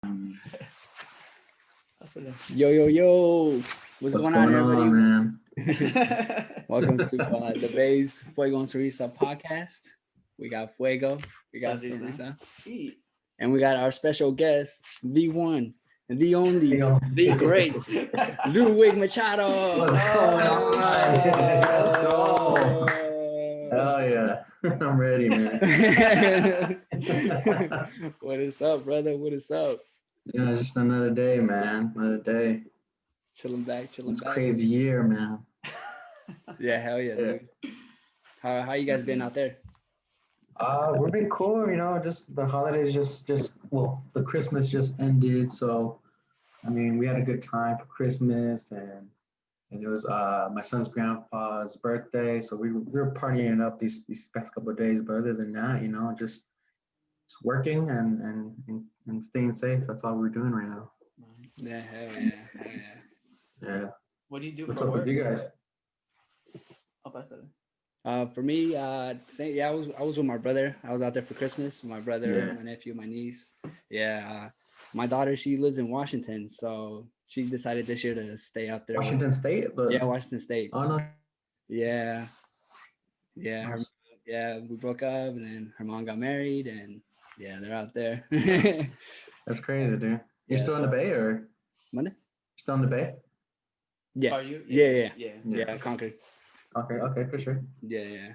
Yo, yo, yo. What's going on, everybody? Man? Welcome to the Bay's Fuego and Sonrisa podcast. We got Fuego, we got Sonrisa, and we got our special guest, the one, the only, the great, Ludwig Machado. What's going on? Let's go. Hell yeah. I'm ready, man. What is up, brother? What is up? Yeah, it's just another day, man. Another day. Chilling back. It's a crazy year, man. Yeah, hell yeah, dude. How you guys been out there? We've been cool, just the holidays the Christmas just ended, so I mean we had a good time for Christmas and it was my son's grandpa's birthday, so we were partying up these past couple of days, but other than that, just working and staying safe. That's all we're doing right now. Yeah, hell yeah. Yeah. What do you do What's for up work? with you guys? For me, same, yeah, I was with my brother. I was out there for Christmas. My brother, my nephew, my niece. Yeah, my daughter, she lives in Washington, so she decided this year to stay out there. Washington State? Yeah, Washington State. Oh no. Yeah. Nice. We broke up, and then her mom got married, and yeah, they're out there. That's crazy, dude. You're Yeah, still in the Bay, or Monday? still in the Bay? Yeah. Are you? Yeah, Concord. Okay, for sure. Yeah.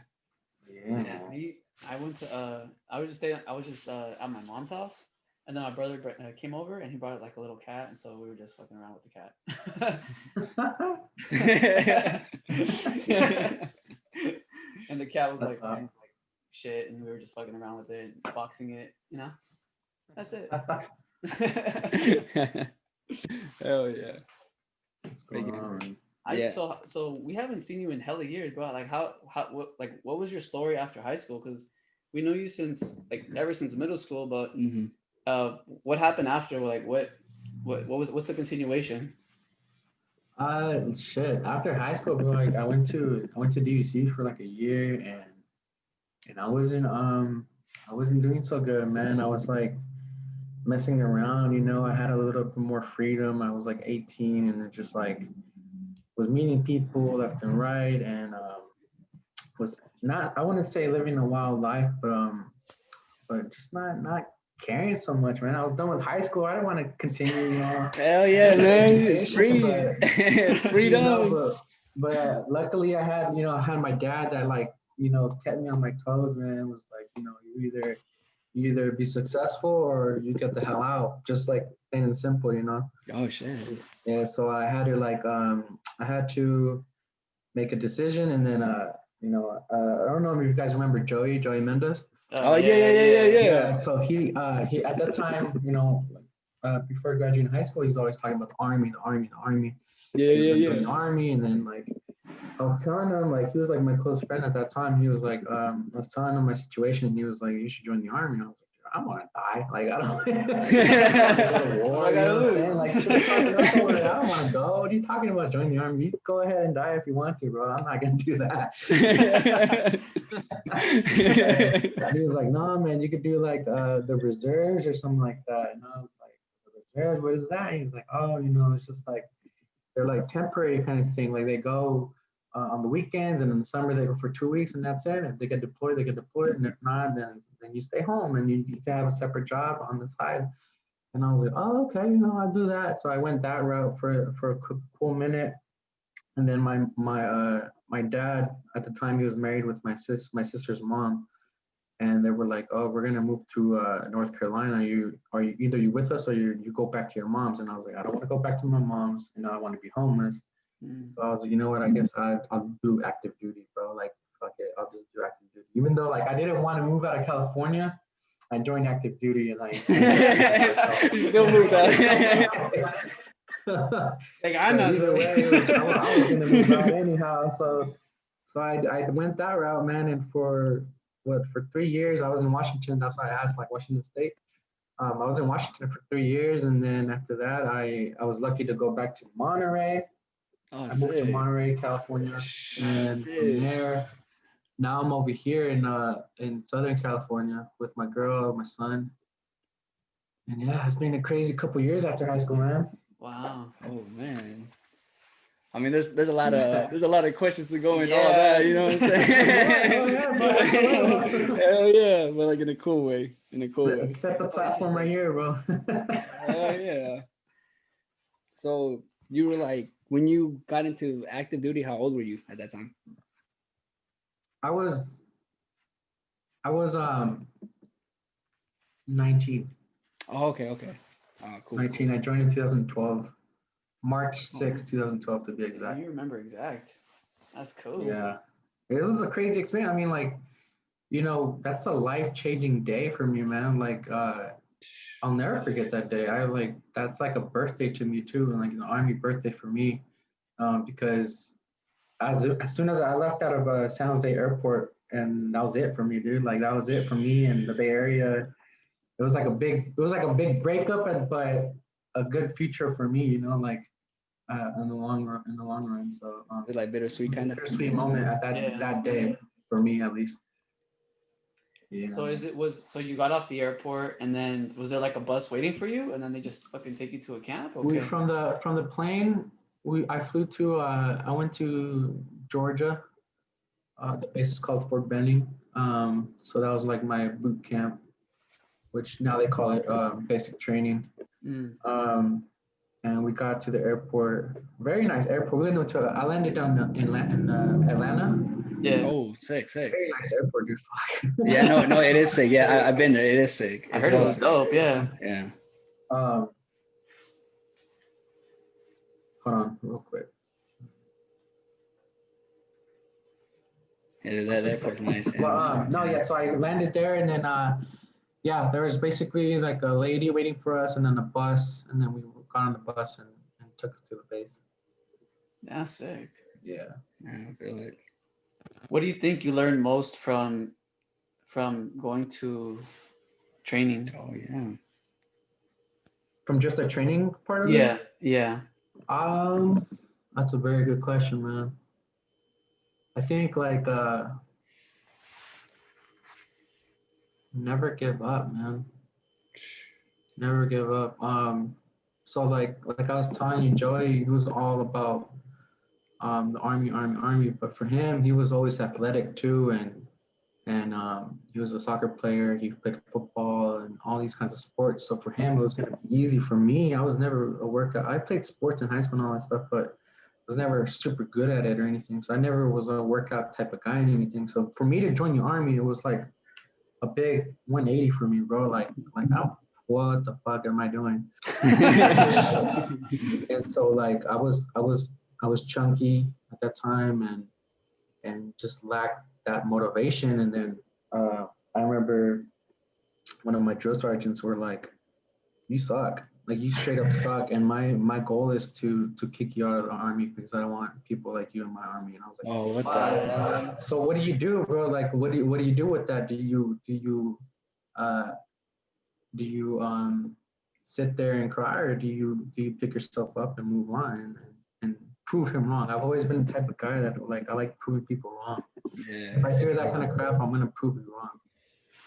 I went to I was just at my mom's house, and then my brother came over and he brought like a little cat, and so we were just fucking around with the cat. And the cat was like shit, and we were just fucking around with it, boxing it, That's it. Hell yeah. What's going on? So we haven't seen you in hella years, bro. Like what was your story after high school? Because we know you since ever since middle school, but what happened after? Like what's the continuation? Shit. After high school, bro, I went to DUC for like a year, and I wasn't doing so good, man. I was like messing around, I had a little bit more freedom. I was like 18, and it just like was meeting people left and right, and was not, I wouldn't say living a wild life, but just not caring so much, man. I was done with high school. I didn't want to continue, Hell yeah, man. Freedom. But luckily I had my dad that kept me on my toes, man. It was like, you either be successful or you get the hell out, just like plain and simple, Oh shit. Yeah, so I had to make a decision, and then I don't know if you guys remember Joey Mendes. Yeah. So he at that time, before graduating high school, he's always talking about the army. Yeah. The army, and then I was telling him, he was like my close friend at that time. He was like, I was telling him my situation, and he was like, you should join the army. I was like, I don't want to die. I don't want to go to war. You know what I'm saying? I don't want to go. What are you talking about joining the army? You go ahead and die if you want to, bro. I'm not going to do that. And he was like, no, man, you could do the reserves or something like that. And I was like, the reserves, what is that? And he's like, oh, it's just they're like temporary kind of thing. Like they go on the weekends, and in the summer they go for 2 weeks, and that's it. If they get deployed, and if not, then you stay home, and you can have a separate job on the side. And I was like, oh, okay, I'll do that. So I went that route for a cool minute, and then my dad at the time, he was married with my sister's mom, and they were like, oh, we're gonna move to North Carolina. Are you either you with us or you go back to your mom's? And I was like, I don't want to go back to my mom's. I want to be homeless. So I was like, you know what? I guess I'll do active duty, bro. Fuck it, I'll just do active duty. Even though I didn't want to move out of California, I joined active duty, and You still moved out. I'm not either way, I was gonna move out anyhow. So I went that route, man. And for 3 years I was in Washington. That's why I asked, Washington State. I was in Washington for 3 years, and then after that, I was lucky to go back to Monterey. Oh, I moved to Monterey, California, and from there, now I'm over here in Southern California with my girl, my son. And yeah, it's been a crazy couple years after high school, man. Wow. Oh man. I mean, there's a lot of questions to go into all that. You know what I'm saying? Hell yeah, but like in a cool way. Set the platform right here, bro. Hell yeah. So you were like, when you got into active duty, how old were you at that time? I was 19. Oh, okay. Cool. 19. I joined in 2012. March 6, 2012 to be exact. You remember exact. That's cool. Yeah. It was a crazy experience. I mean, like, that's a life-changing day for me, man. Like, I'll never forget that day. That's like a birthday to me too, and like an army birthday for me, because as soon as I left out of San Jose Airport, and that was it for me, dude. Like that was it for me and the Bay Area. It was like a big breakup, but a good future for me, like in the long run. So it's like bittersweet kind of bittersweet moment at that day for me at least. Yeah. So you got off the airport, and then was there like a bus waiting for you, and then they just fucking take you to a camp? Okay. From the plane, I flew to I went to Georgia. The base is called Fort Benning. So that was like my boot camp, which now they call it basic training. And we got to the airport. Very nice airport. I landed down in Atlanta. Yeah. Oh, sick. Very nice airport, dude. Yeah, no, it is sick. Yeah, I've been there. It is sick. I heard it was dope. Yeah. Yeah. Hold on, real quick. Yeah, that airport's nice. Yeah. So I landed there, and then there was basically like a lady waiting for us, and then a bus, and then we got on the bus and took us to the base. That's sick. Yeah. I feel it. What do you think you learned most from going to training? Oh yeah. From just the training part of it? Yeah. That's a very good question, man. I think like never give up, man. Never give up. So like I was telling you, Joey, he was all about the army, but for him, he was always athletic too, and he was a soccer player. He played football and all these kinds of sports. So for him, it was gonna be easy. For me, I was never a workout. I played sports in high school and all that stuff, but was never super good at it or anything. So I never was a workout type of guy and anything. So for me to join the army, it was like a big 180 for me, bro. Like what the fuck am I doing? And so like I was chunky at that time and just lacked that motivation. And then I remember one of my drill sergeants were like, "You suck. Like you straight up suck, and my goal is to kick you out of the army because I don't want people like you in my army." And I was like, "Oh, what the?" So what do you do, bro? Like, what do you do with that? Do you sit there and cry, or do you pick yourself up and move on and prove him wrong? I've always been the type of guy that I like proving people wrong. Yeah. If I hear that kind of crap, I'm gonna prove you wrong.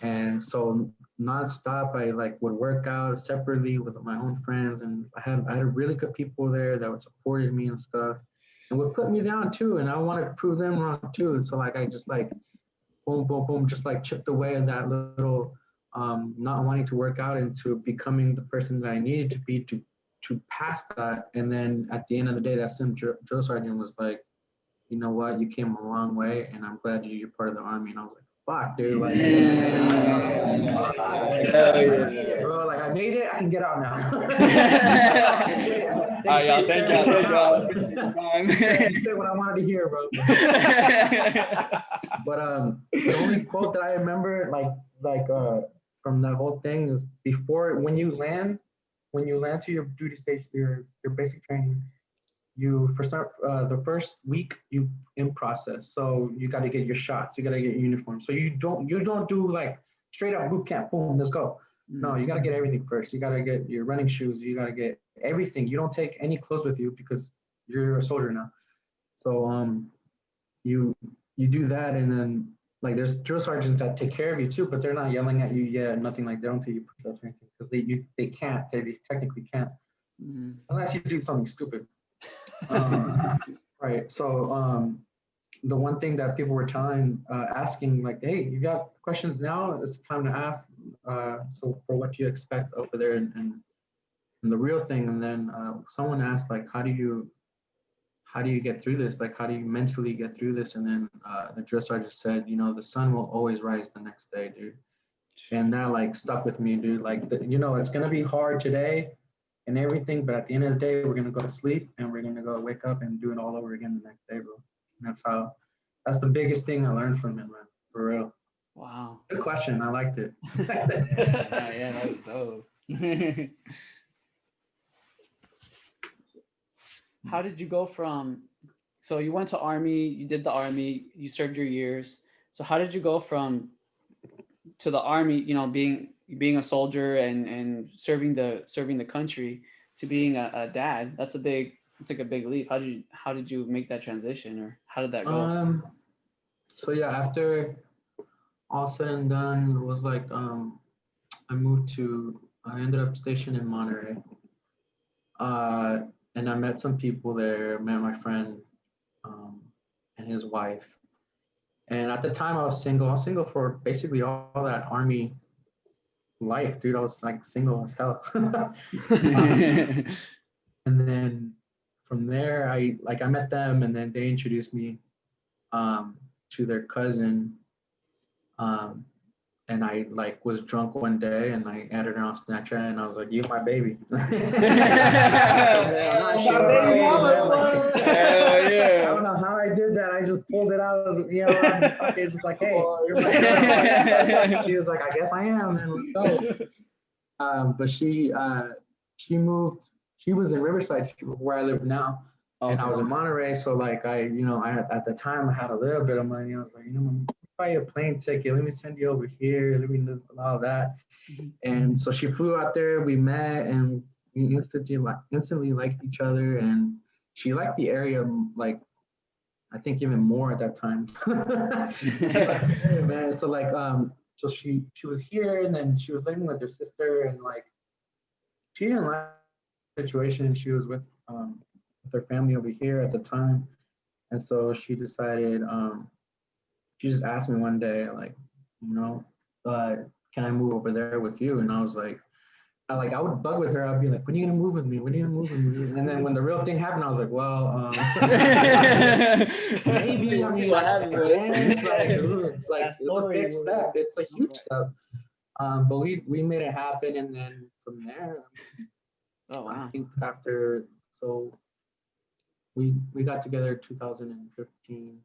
And so nonstop, I would work out separately with my own friends, and I had really good people there that would supported me and stuff, and would put me down too. And I wanted to prove them wrong too. So I just boom, boom, boom, just chipped away at that little not wanting to work out into becoming the person that I needed to be to pass that. And then at the end of the day, that same drill sergeant was like, "You know what? You came a long way, and I'm glad you're part of the army." And I was like, "Fuck, dude! Like, bro, like I made it. I can get out now." Y'all, thank y'all. Say what I wanted to hear, bro. But the only quote that I remember, from that whole thing, is before when you land to your duty station, your basic training. The first week you in process, so you got to get your shots, you got to get your uniform. So you don't do straight up boot camp, boom, let's go. No, you got to get everything first. You got to get your running shoes, you got to get everything. You don't take any clothes with you because you're a soldier now. So you do that, and then like there's drill sergeants that take care of you too, but they're not yelling at you yet, nothing like they don't tell you push-ups or anything because they can't, they technically can't unless you do something stupid. Right. So the one thing that people were asking, like, hey, you got questions now? It's time to ask. So for what you expect over there and the real thing. And then someone asked, like, how do you get through this? Like, how do you mentally get through this? And then the drill sergeant said, you know, the sun will always rise the next day, dude. And that like stuck with me, dude. Like, you know, it's gonna be hard today and everything, but at the end of the day, we're gonna go to sleep and we're gonna go wake up and do it all over again the next day, bro. And that's the biggest thing I learned from him, man. For real. Wow. Good question. I liked it. Yeah, that was dope. How did you go from, so you went to Army, you did the Army, you served your years. So how did you go from to the Army, you know, being a soldier and serving the country to being a dad? It's like a big leap. How did you make that transition, or how did that go? So yeah, after all said and done, it was like I ended up stationed in Monterey. And I met some people there, met my friend and his wife. And at the time I was single. I was single for basically all that Army life, dude. I was like single as hell. And then from there, I met them, and then they introduced me to their cousin. And I like was drunk one day, and I added her on Snapchat, and I was like, "You my baby." Hell yeah! I don't know how I did that. I just pulled it out of it's just like, "Hey, you're my girl." She was like, "I guess I am, man. Let's go." But she moved. She was in Riverside, where I live now, and I was in Monterey. So like I at the time I had a little bit of money. I was like, buy you a plane ticket. Let me send you over here. Let me do all that. And so she flew out there. We met, and we instantly liked each other. And she liked the area, like I think even more at that time. Hey, man. So like so she was here, and then she was living with her sister, and like she didn't like the situation. She was with her family over here at the time, and so she decided. She just asked me one day, like, can I move over there with you? And I was like, I would bug with her. I'd be like, when are you gonna move with me? When are you gonna move with me? And then when the real thing happened, I was like, well, maybe. I mean, it's a big step. It's a huge step. But we made it happen, and then from there, I think we got together 2015.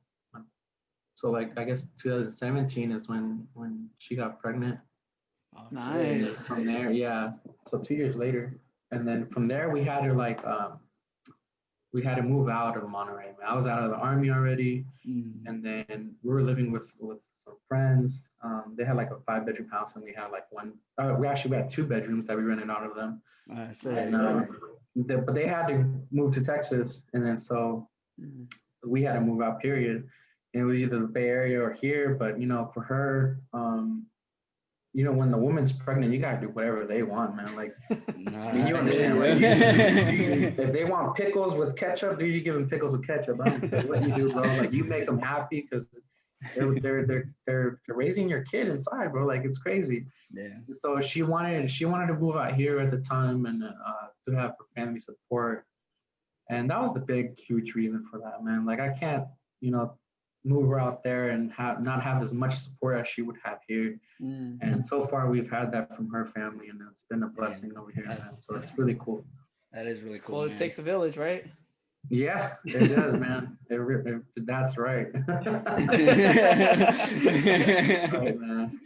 So like I guess 2017 is when she got pregnant. Nice. And from there, yeah. So 2 years later, and then from there we had to we had to move out of Monterey. I was out of the Army already, and then we were living with some friends. They had like a 5-bedroom house, and we had like one. We had 2 bedrooms that we rented out of them. But they had to move to Texas, and then so we had to move out. Period. And it was either the Bay Area or here, but for her, when the woman's pregnant, you gotta do whatever they want, man. Like, you understand, right? If they want pickles with ketchup, dude, you give them pickles with ketchup. I don't care what you do, bro. Like, you make them happy because they're raising your kid inside, bro. Like, it's crazy. Yeah. So she wanted to move out here at the time and to have her family support, and that was the huge reason for that, man. Like, I can't, move her out there and not have as much support as she would have here. And so far we've had that from her family, and it's been a blessing over here, man. So it's really cool. That is really cool. It takes a village, right? Yeah, it does, man. That's right. Right, man.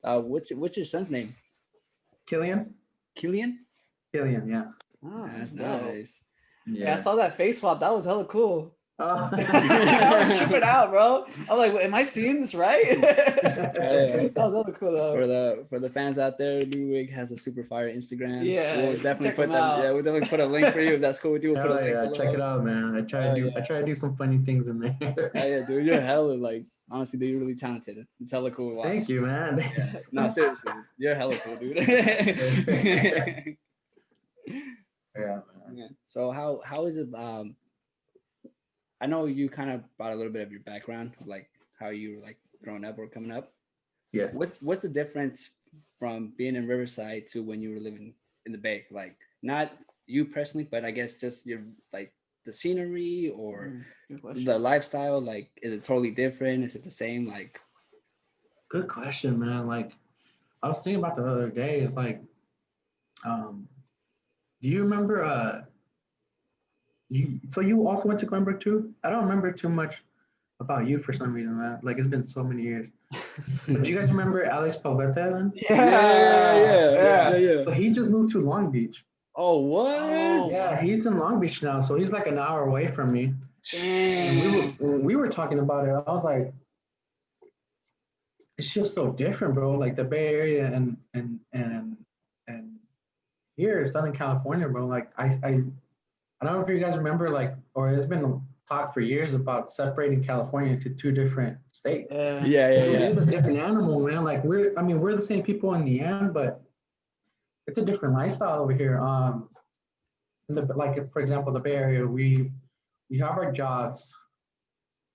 What's your son's name? Killian, yeah. Oh, That's nice. Yeah, I saw that face swap. That was hella cool. I was tripping out, bro. I was like, am I seeing this right? That was really cool though. For the fans out there, Ludwig has a super fire Instagram. Yeah, we'll definitely put that. Yeah, we'll definitely put a link for you if that's cool with you. We'll put a link below. Check it out, man. I try to do some funny things in there. Yeah, dude, you're hella like honestly, dude, you're really talented. It's hella cool to watch. Thank you, man. Yeah. No, seriously, you're hella cool, dude. Yeah, man. Yeah. So how is it? I know you kind of brought a little bit of your background, like how you were like growing up or coming up. Yeah. What's the difference from being in Riverside to when you were living in the Bay? Like not you personally, but I guess just your like the scenery or the lifestyle. Like, is it totally different? Is it the same? Like, good question, man. Like, I was thinking about the other day. It's like, do you remember? So you also went to Glenbrook too? I don't remember too much about you for some reason, man. Like, it's been so many years. But do you guys remember Alex Palveta? Yeah. So he just moved to Long Beach. Oh, what? Oh, yeah, he's in Long Beach now. So he's like an hour away from me. And we were talking about it. I was like, it's just so different, bro. Like the Bay Area and here, Southern California, bro. Like I don't know if you guys remember, like, or it's been talk for years about separating California into two different states. Yeah. It's a different animal, man. Like we're the same people in the end, but it's a different lifestyle over here. Like for example, the Bay Area, we have our jobs,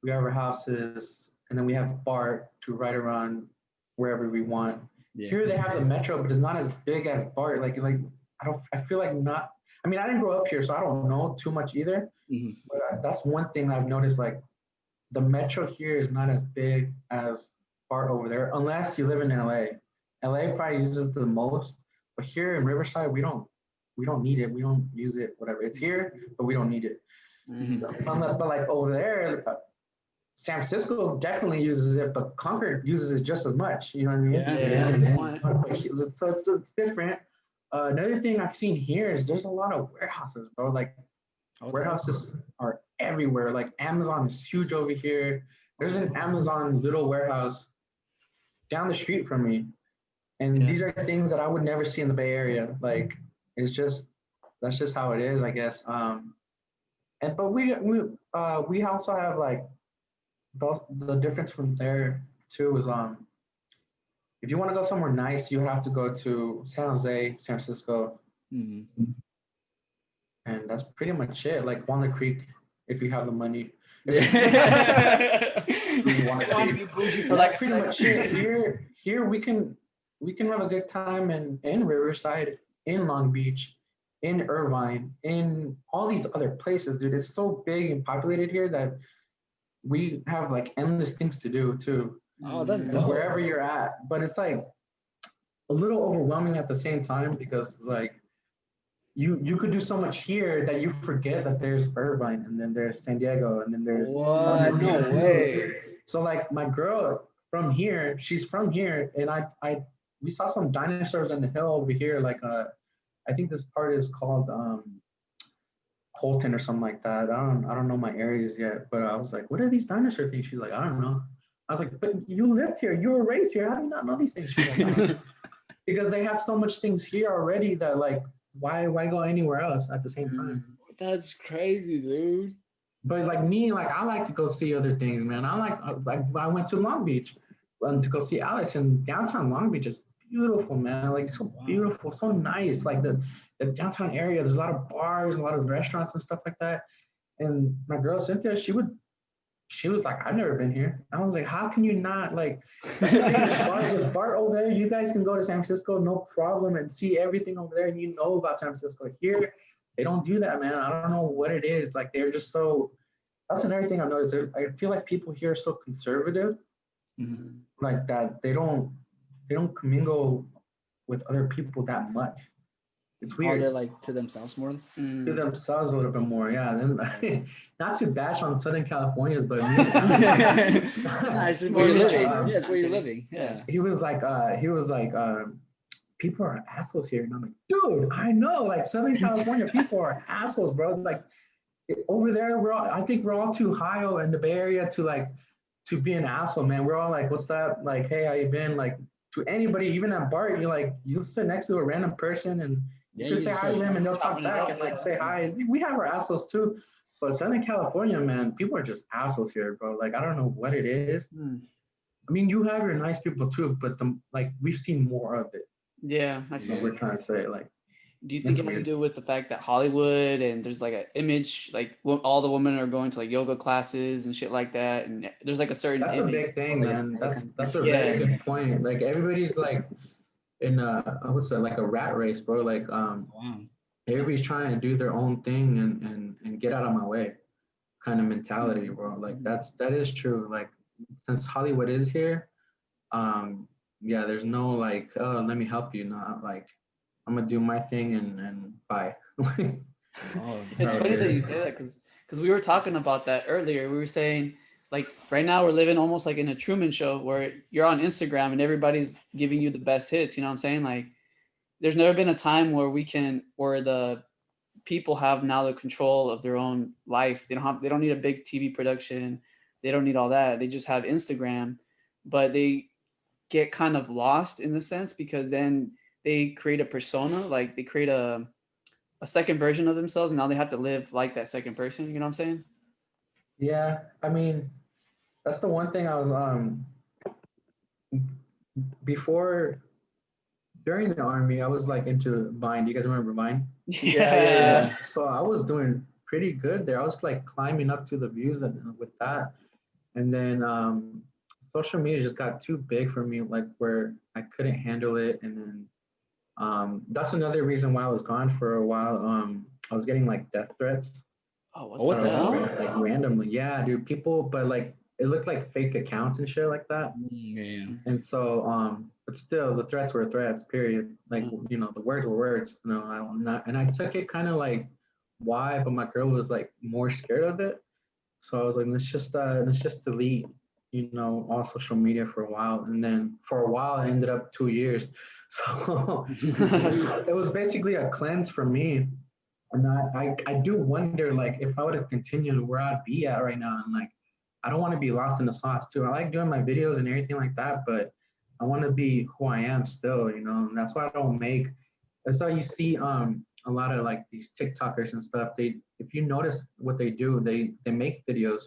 we have our houses, and then we have BART to ride around wherever we want. Yeah. Here they have the metro, but it's not as big as BART. I feel like not. I mean, I didn't grow up here, so I don't know too much either. Mm-hmm. But that's one thing I've noticed. Like, the metro here is not as big as BART over there, unless you live in LA. LA probably uses the most, but here in Riverside, we don't need it. We don't use it. Whatever, it's here, but we don't need it. Mm-hmm. But like over there, San Francisco definitely uses it, but Concord uses it just as much. You know what I mean? Yeah. So it's different. Another thing I've seen here is there's a lot of warehouses, bro. Like warehouses are everywhere. Like Amazon is huge over here. There's an Amazon little warehouse down the street from me. And these are things that I would never see in the Bay Area. Like that's just how it is, I guess. But we also have like the difference from there too is if you want to go somewhere nice, you have to go to San Jose, San Francisco. Mm-hmm. And that's pretty much it. Like Walnut Creek, if you have the money. That's pretty much it. Here we can have a good time in Riverside, in Long Beach, in Irvine, in all these other places, dude. It's so big and populated here that we have like endless things to do too. Oh, that's dope. Wherever you're at, but it's like a little overwhelming at the same time because like you could do so much here that you forget that there's Irvine and then there's San Diego and then there's what? No way. So like my girl from here, she's from here, and we saw some dinosaurs on the hill over here. Like I think this part is called Colton or something like that. I don't know my areas yet, but I was like, what are these dinosaur things? She's like, I don't know. I was like, but you lived here, you were raised here. How do you not know these things? She's like, because they have so much things here already that like, why go anywhere else at the same time? That's crazy, dude. But like me, like I like to go see other things, man. I went to Long Beach to go see Alex, and downtown Long Beach is beautiful, man. Like so beautiful, so nice. Like the downtown area, there's a lot of bars, a lot of restaurants and stuff like that. And my girl Cynthia, she was like, I've never been here. I was like, how can you not? Like, with BART over there, you guys can go to San Francisco, no problem, and see everything over there, and you know about San Francisco. Here, they don't do that, man. I don't know what it is. Like, they're just so, that's another thing I've noticed. I feel like people here are so conservative, like that they don't commingle with other people that much. It's weird. They're like to themselves more? To themselves a little bit more, yeah. Not to bash on Southern Californians, but it's where you're living. Yeah, it's where you're living. Yeah. He was like, people are assholes here. And I'm like, dude, I know, like Southern California people are assholes, bro. Like over there, I think we're all too high in the Bay Area to be an asshole, man. We're all like, what's up? Like, hey, how you been? Like, to anybody, even at BART, you'll sit next to a random person and you can say hi to them and they'll talk back and like say hi. We have our assholes too. But Southern California, man, people are just assholes here, bro. Like, I don't know what it is. I mean, you have your nice people too, but we've seen more of it. Yeah, I see what we're trying to say. Like, do you think it has to do with the fact that Hollywood and there's like an image, like all the women are going to like yoga classes and shit like that, and there's like a certain that's image. a big thing, man. That's a very good point. Like everybody's like in what's that, like a rat race, bro. Like everybody's trying to do their own thing and get out of my way kind of mentality, bro. Like that is true. Like since Hollywood is here, yeah, there's no like, oh, let me help you. Not like I'm gonna do my thing and bye. It's funny that you say that because we were talking about that earlier. We were saying like right now we're living almost like in a Truman Show where you're on Instagram and everybody's giving you the best hits. You know what I'm saying? Like there's never been a time where where the people have now the control of their own life. They don't need a big TV production. They don't need all that. They just have Instagram, but they get kind of lost in the sense because then they create a persona, like they create a second version of themselves, and now they have to live like that second person. You know what I'm saying? Yeah, I mean, that's the one thing I was before during the army, I was like into Vine. Do you guys remember Vine? Yeah. So I was doing pretty good there. I was like climbing up to the views and with that, and then social media just got too big for me, like where I couldn't handle it, and then that's another reason why I was gone for a while. I was getting like death threats. Oh, what the hell? Like randomly, yeah, dude. People, but like it looked like fake accounts and shit like that. Yeah. And so, but still, the threats were threats. Period. Like the words were words. I'm not, and I took it kind of like, why? But my girl was like more scared of it. So I was like, let's just delete, all social media for a while. And then for a while, it ended up 2 years. So it was basically a cleanse for me. And I do wonder, like, if I would have continued where I'd be at right now. And like, I don't want to be lost in the sauce too. I like doing my videos and everything like that, but I want to be who I am still, and that's why I don't make, that's why you see a lot of like these TikTokers and stuff. If you notice what they do, they make videos.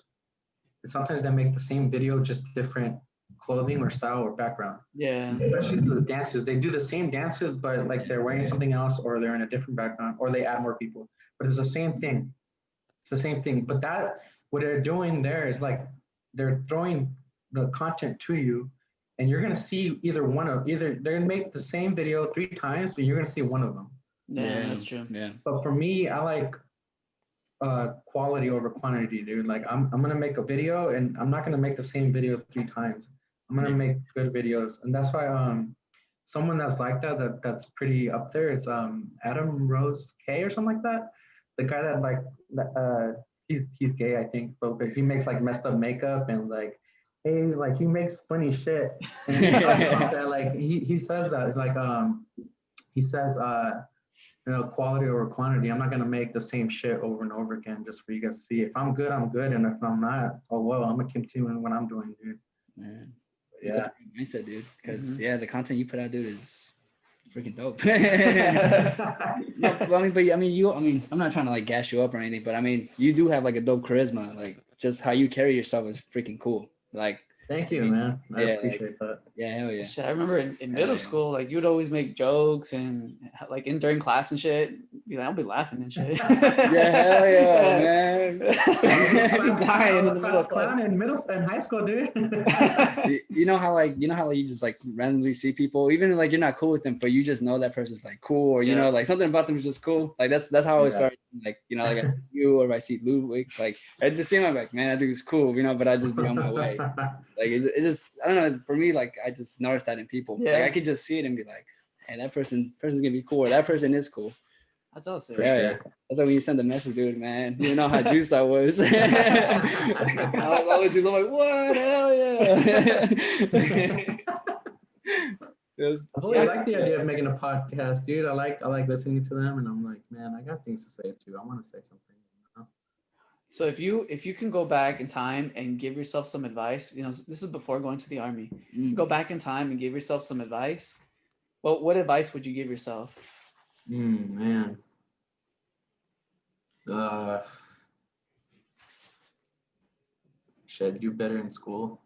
And sometimes they make the same video, just different clothing or style or background. Yeah. Especially the dances. They do the same dances, but like they're wearing something else or they're in a different background or they add more people. But it's the same thing. It's the same thing. But what they're doing there is like they're throwing the content to you and you're gonna see either they're gonna make the same video 3 times, but you're gonna see one of them. Yeah, that's true. Yeah. But for me, I like quality over quantity, dude. Like I'm gonna make a video and I'm not gonna make the same video 3 times. I'm gonna make good videos, and that's why someone that's like that's pretty up there. It's Adam Rose K or something like that. The guy that like he's gay, I think, but he makes like messed up makeup and like, hey, like he makes funny shit. And he talks about that, like he says that it's like he says quality over quantity. I'm not gonna make the same shit over and over again just for you guys to see. If I'm good, I'm good, and if I'm not, oh well, I'm gonna continue what I'm doing, dude. Man. Yeah, mindset, dude. Because the content you put out, dude, is freaking dope. I'm not trying to like gas you up or anything, but I mean, you do have like a dope charisma. Like just how you carry yourself is freaking cool. Like, thank you, man. I appreciate that. Yeah, hell yeah. Shit, I remember in middle school, like you'd always make jokes and like during class and shit, be like, I'll be laughing and shit. Yeah, hell yeah, man. I was class clown in high school, dude. you know how you just like randomly see people, even like you're not cool with them, but you just know that person's like cool, or you know, like something about them is just cool. Like that's how I always felt. Like, like you, or if I see Ludwig, like I just see him, I'm like, man, that dude's cool, but I just be on my way. Like it's just, I don't know, for me, like I just noticed that in people. Yeah. Like I could just see it and be like, hey, that person's gonna be cool, or that person is cool. That's awesome. Yeah. That's why when you send the message, dude, man, you know how juiced I was. I was just like, what? Hell yeah. I've always liked the idea of making a podcast, dude. I like listening to them, and I'm like, man, I got things to say too. I want to say something. So if you can go back in time and give yourself some advice, this is before going to the army. Go back in time and give yourself some advice. Well, what advice would you give yourself? Man. Should I do better in school?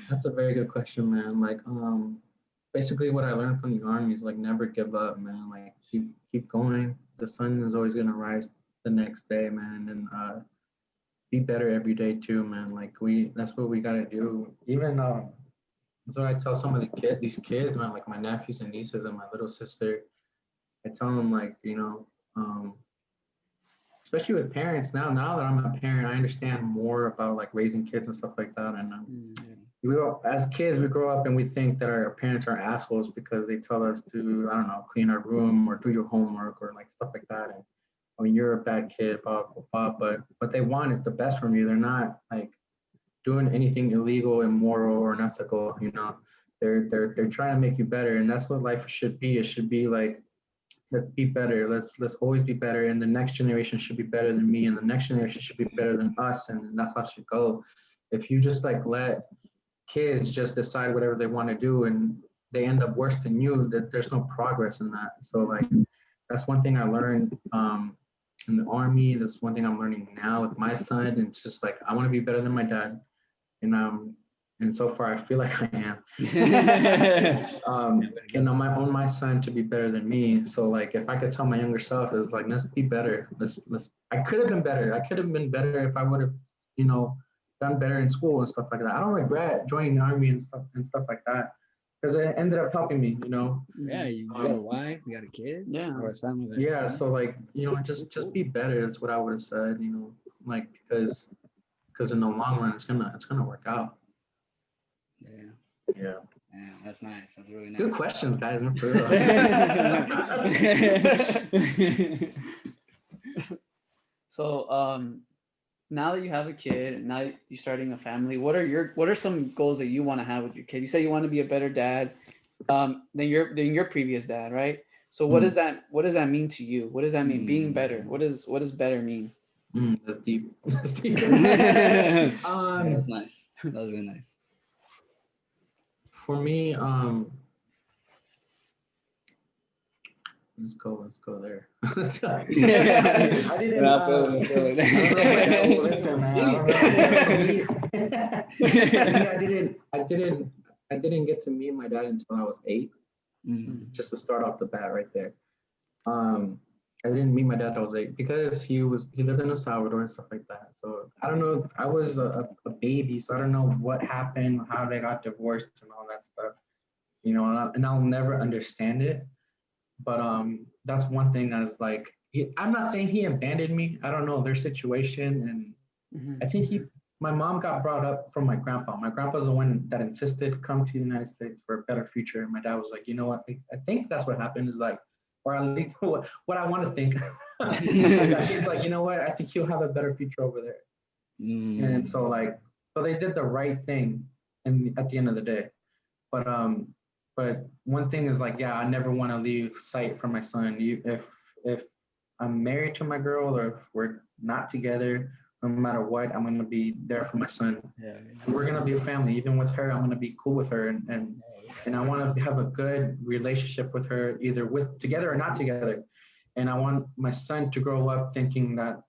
That's a very good question, man. Like, basically what I learned from the army is like never give up, man. Like keep going. The sun is always gonna rise the next day, man. And be better every day too, man. Like that's what we gotta do. Even that's what I tell some of these kids, man, like my nephews and nieces and my little sister. I tell them like, especially with parents now that I'm a parent, I understand more about like raising kids and stuff like that. And as kids, we grow up and we think that our parents are assholes because they tell us to, I don't know, clean our room or do your homework or like stuff like that. And I mean, you're a bad kid, blah, blah, blah. But what they want is the best from you. They're not like doing anything illegal, immoral, or unethical. They're trying to make you better. And that's what life should be. It should be like, let's be better. Let's always be better. And the next generation should be better than me. And the next generation should be better than us. And that's how it should go. If you just like let kids just decide whatever they want to do and they end up worse than you, that there's no progress in that. So like that's one thing I learned in the army. That's one thing I'm learning now with my son. And it's just like I want to be better than my dad. And so far I feel like I am. And I want my son to be better than me. So like if I could tell my younger self is like, let's be better. Let's I could have been better. I could have been better if I would have, done better in school and stuff like that. I don't regret joining the army and stuff like that because it ended up helping me, Yeah, you got a wife, you got a kid, or a son. Yeah, so like just be better. That's what I would have said, like because in the long run it's gonna work out. Yeah. Yeah, that's nice. That's really nice. Good questions, guys. So now that you have a kid and now you're starting a family, what are some goals that you want to have with your kid? You say you want to be a better dad than your previous dad, right? So what does that mean to you? What does that mean, being better? What does better mean? That's deep. That's deep. That's nice. That was really nice. For me, let's go there. I didn't. I didn't get to meet my dad until I was 8. Just to start off the bat right there. I didn't meet my dad until I was 8 because he lived in El Salvador and stuff like that. So I don't know. I was a baby, so I don't know what happened, how they got divorced and all that stuff. And I'll never understand it. But that's one thing I was like, I'm not saying he abandoned me. I don't know their situation. And I think my mom got brought up from my grandpa. My grandpa's the one that insisted come to the United States for a better future. And my dad was like, you know what? I think that's what happened is like, or at least what I want to think. He's like, you know what? I think he'll have a better future over there. And so they did the right thing at the end of the day. But one thing is like, yeah, I never want to leave sight from my son. If I'm married to my girl or if we're not together, no matter what, I'm going to be there for my son. Yeah. We're going to be a family. Even with her, I'm going to be cool with her. And I want to have a good relationship with her, either together or not together. And I want my son to grow up thinking that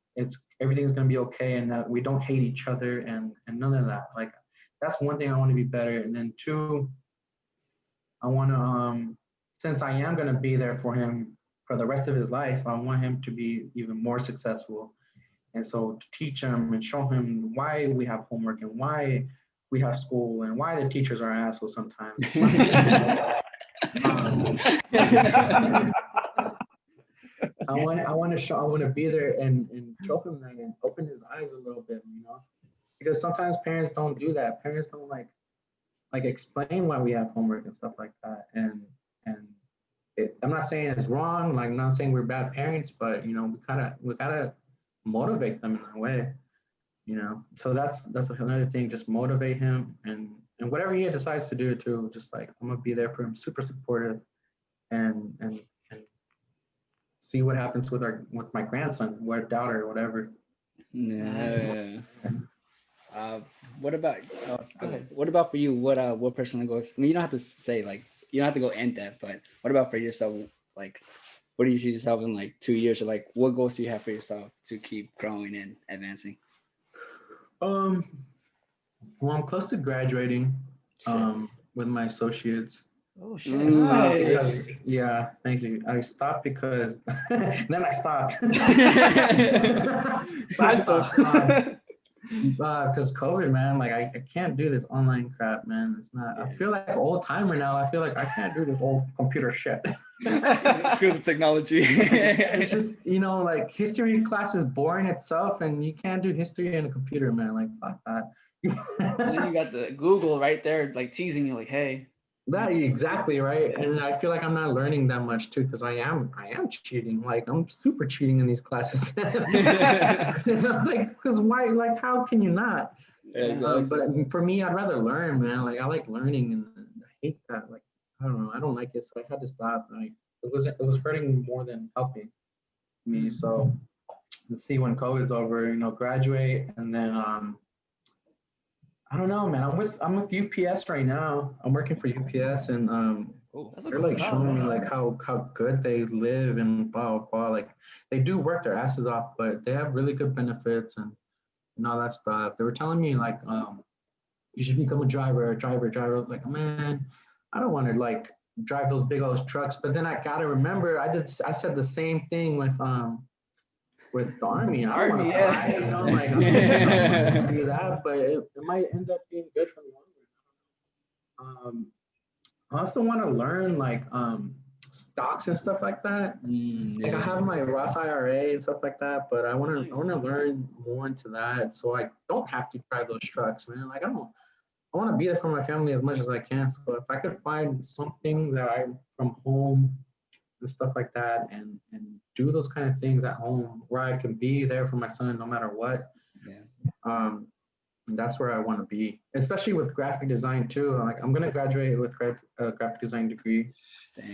everything's going to be okay and that we don't hate each other and none of that. Like, that's one thing I want to be better. And then 2, I want to, since I am going to be there for him for the rest of his life, I want him to be even more successful. And so to teach him and show him why we have homework and why we have school and why the teachers are assholes sometimes. I want to be there and show him that and open his eyes a little bit, because sometimes parents don't do that. Parents don't like explain why we have homework and stuff like that. And I'm not saying it's wrong. Like, I'm not saying we're bad parents, but we gotta motivate them in a way. So that's another thing. Just motivate him and whatever he decides to do too. Just like I'm gonna be there for him, super supportive, and see what happens with my grandson, what daughter, or whatever. Nice. What about what about for you? What personal goals? I mean, you don't have to say like you don't have to go in depth, but what about for yourself? Like, what do you see yourself in like 2 years, or like what goals do you have for yourself to keep growing and advancing? Well, I'm close to graduating with my associates. Oh shit! Nice. Because, yeah, thank you. I stopped because then I stopped. Because COVID, man, like I can't do this online crap, man. It's not. Yeah. I feel like an old timer now. I feel like I can't do this old computer shit. Screw the technology. It's just, like history class is boring itself, and you can't do history in a computer, man. Like fuck that. And then you got the Google right there, like teasing you, like, hey. That exactly right, and I feel like I'm not learning that much too, because I am cheating. Like I'm super cheating in these classes. Like, because why? Like, how can you not? Exactly. But for me, I'd rather learn, man. Like I like learning, and I hate that. Like I don't know, I don't like it, so I had to stop. Like it was hurting more than helping me. So let's see when COVID's over, graduate, and then I don't know, man. I'm with UPS right now. I'm working for UPS, and they're like showing me like how good they live and blah blah blah. Like they do work their asses off, but they have really good benefits and all that stuff. They were telling me like you should become a driver. I was like, man, I don't want to like drive those big old trucks. But then I gotta remember, I said the same thing with the army. I don't want to fly, like I don't want to do that, but it might end up being good for the long run. I also want to learn like stocks and stuff like that. Like I have my Roth IRA and stuff like that, but I want to learn more into that, so I don't have to drive those trucks, man. Like I want to be there for my family as much as I can. So if I could find something that I'm from home and stuff like that, and do those kind of things at home where I can be there for my son no matter what. Yeah. That's where I want to be, especially with graphic design too. Like I'm gonna graduate with a graphic design degree,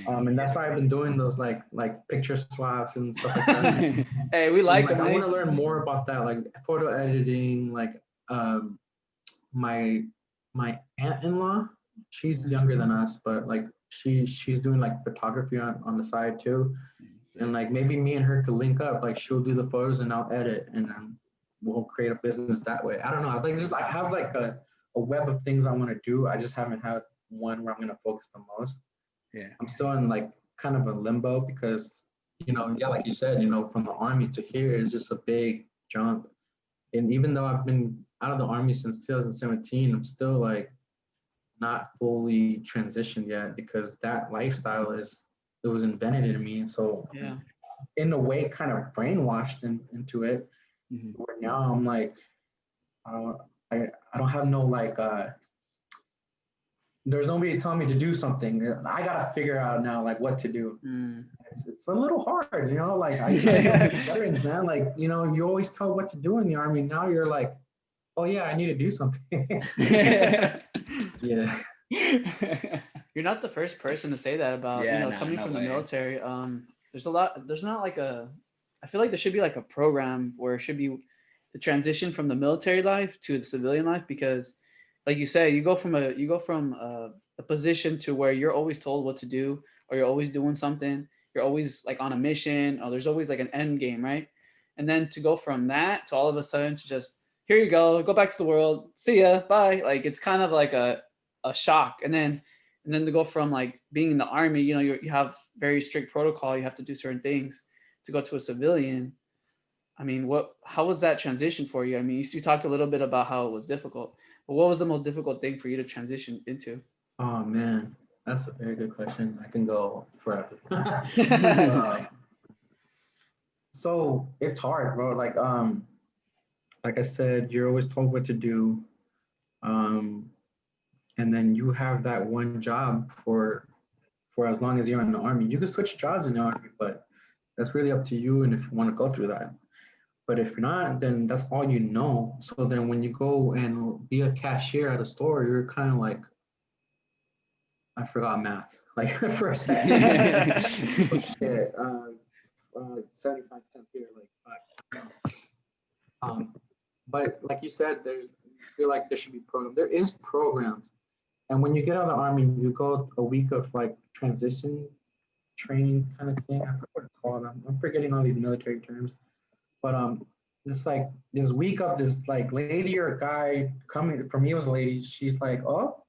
and that's why I've been doing those like picture swaps and stuff like that. Hey, we like them. I want to learn more about that, like photo editing. Like my aunt-in-law, she's younger than us, but like she's doing like photography on the side too, and like maybe me and her could link up. Like she'll do the photos and I'll edit, and then we'll create a business that way. I don't know. I like just like have like a web of things I want to do. I just haven't had one where I'm gonna focus the most. Yeah, I'm still in like kind of a limbo because like you said, from the army to here is just a big jump. And even though I've been out of the army since 2017, I'm still like not fully transitioned yet because that lifestyle it was invented in me. And so in a way kind of brainwashed into it. Where now I'm like, I don't have no like there's nobody telling me to do something. I gotta figure out now like what to do. It's a little hard, like I veterans, man, like you always tell what to do in the army. Now you're like, oh yeah, I need to do something. Yeah. You're not the first person to say that about coming from the military. There's not like I feel like there should be like a program where it should be the transition from the military life to the civilian life, because like you say, you go from a position to where you're always told what to do, or you're always doing something, you're always like on a mission, or there's always like an end game, right? And then to go from that to all of a sudden to just, here you go back to the world, see ya, bye. Like it's kind of like a shock. And then to go from like being in the army, you have very strict protocol, you have to do certain things, to go to a civilian. I mean, how was that transition for you? I mean, you talked a little bit about how it was difficult, but what was the most difficult thing for you to transition into? Oh man, that's a very good question. I can go forever. So it's hard, bro. Like I said, you're always told what to do. And then you have that one job for as long as you're in the army. You can switch jobs in the army, but that's really up to you and if you want to go through that. But if you're not, then that's all you know. So then when you go and be a cashier at a store, you're kind of like, I forgot math. Like for a second. Oh, shit. 75% here, but like you said, I feel like there should be program. There is programs, and when you get out of the army, you go a week of like transition training kind of thing. I forget what it's called. I'm forgetting all these military terms, but this like this week of this like lady or guy coming. For me, it was a lady. She's like, oh,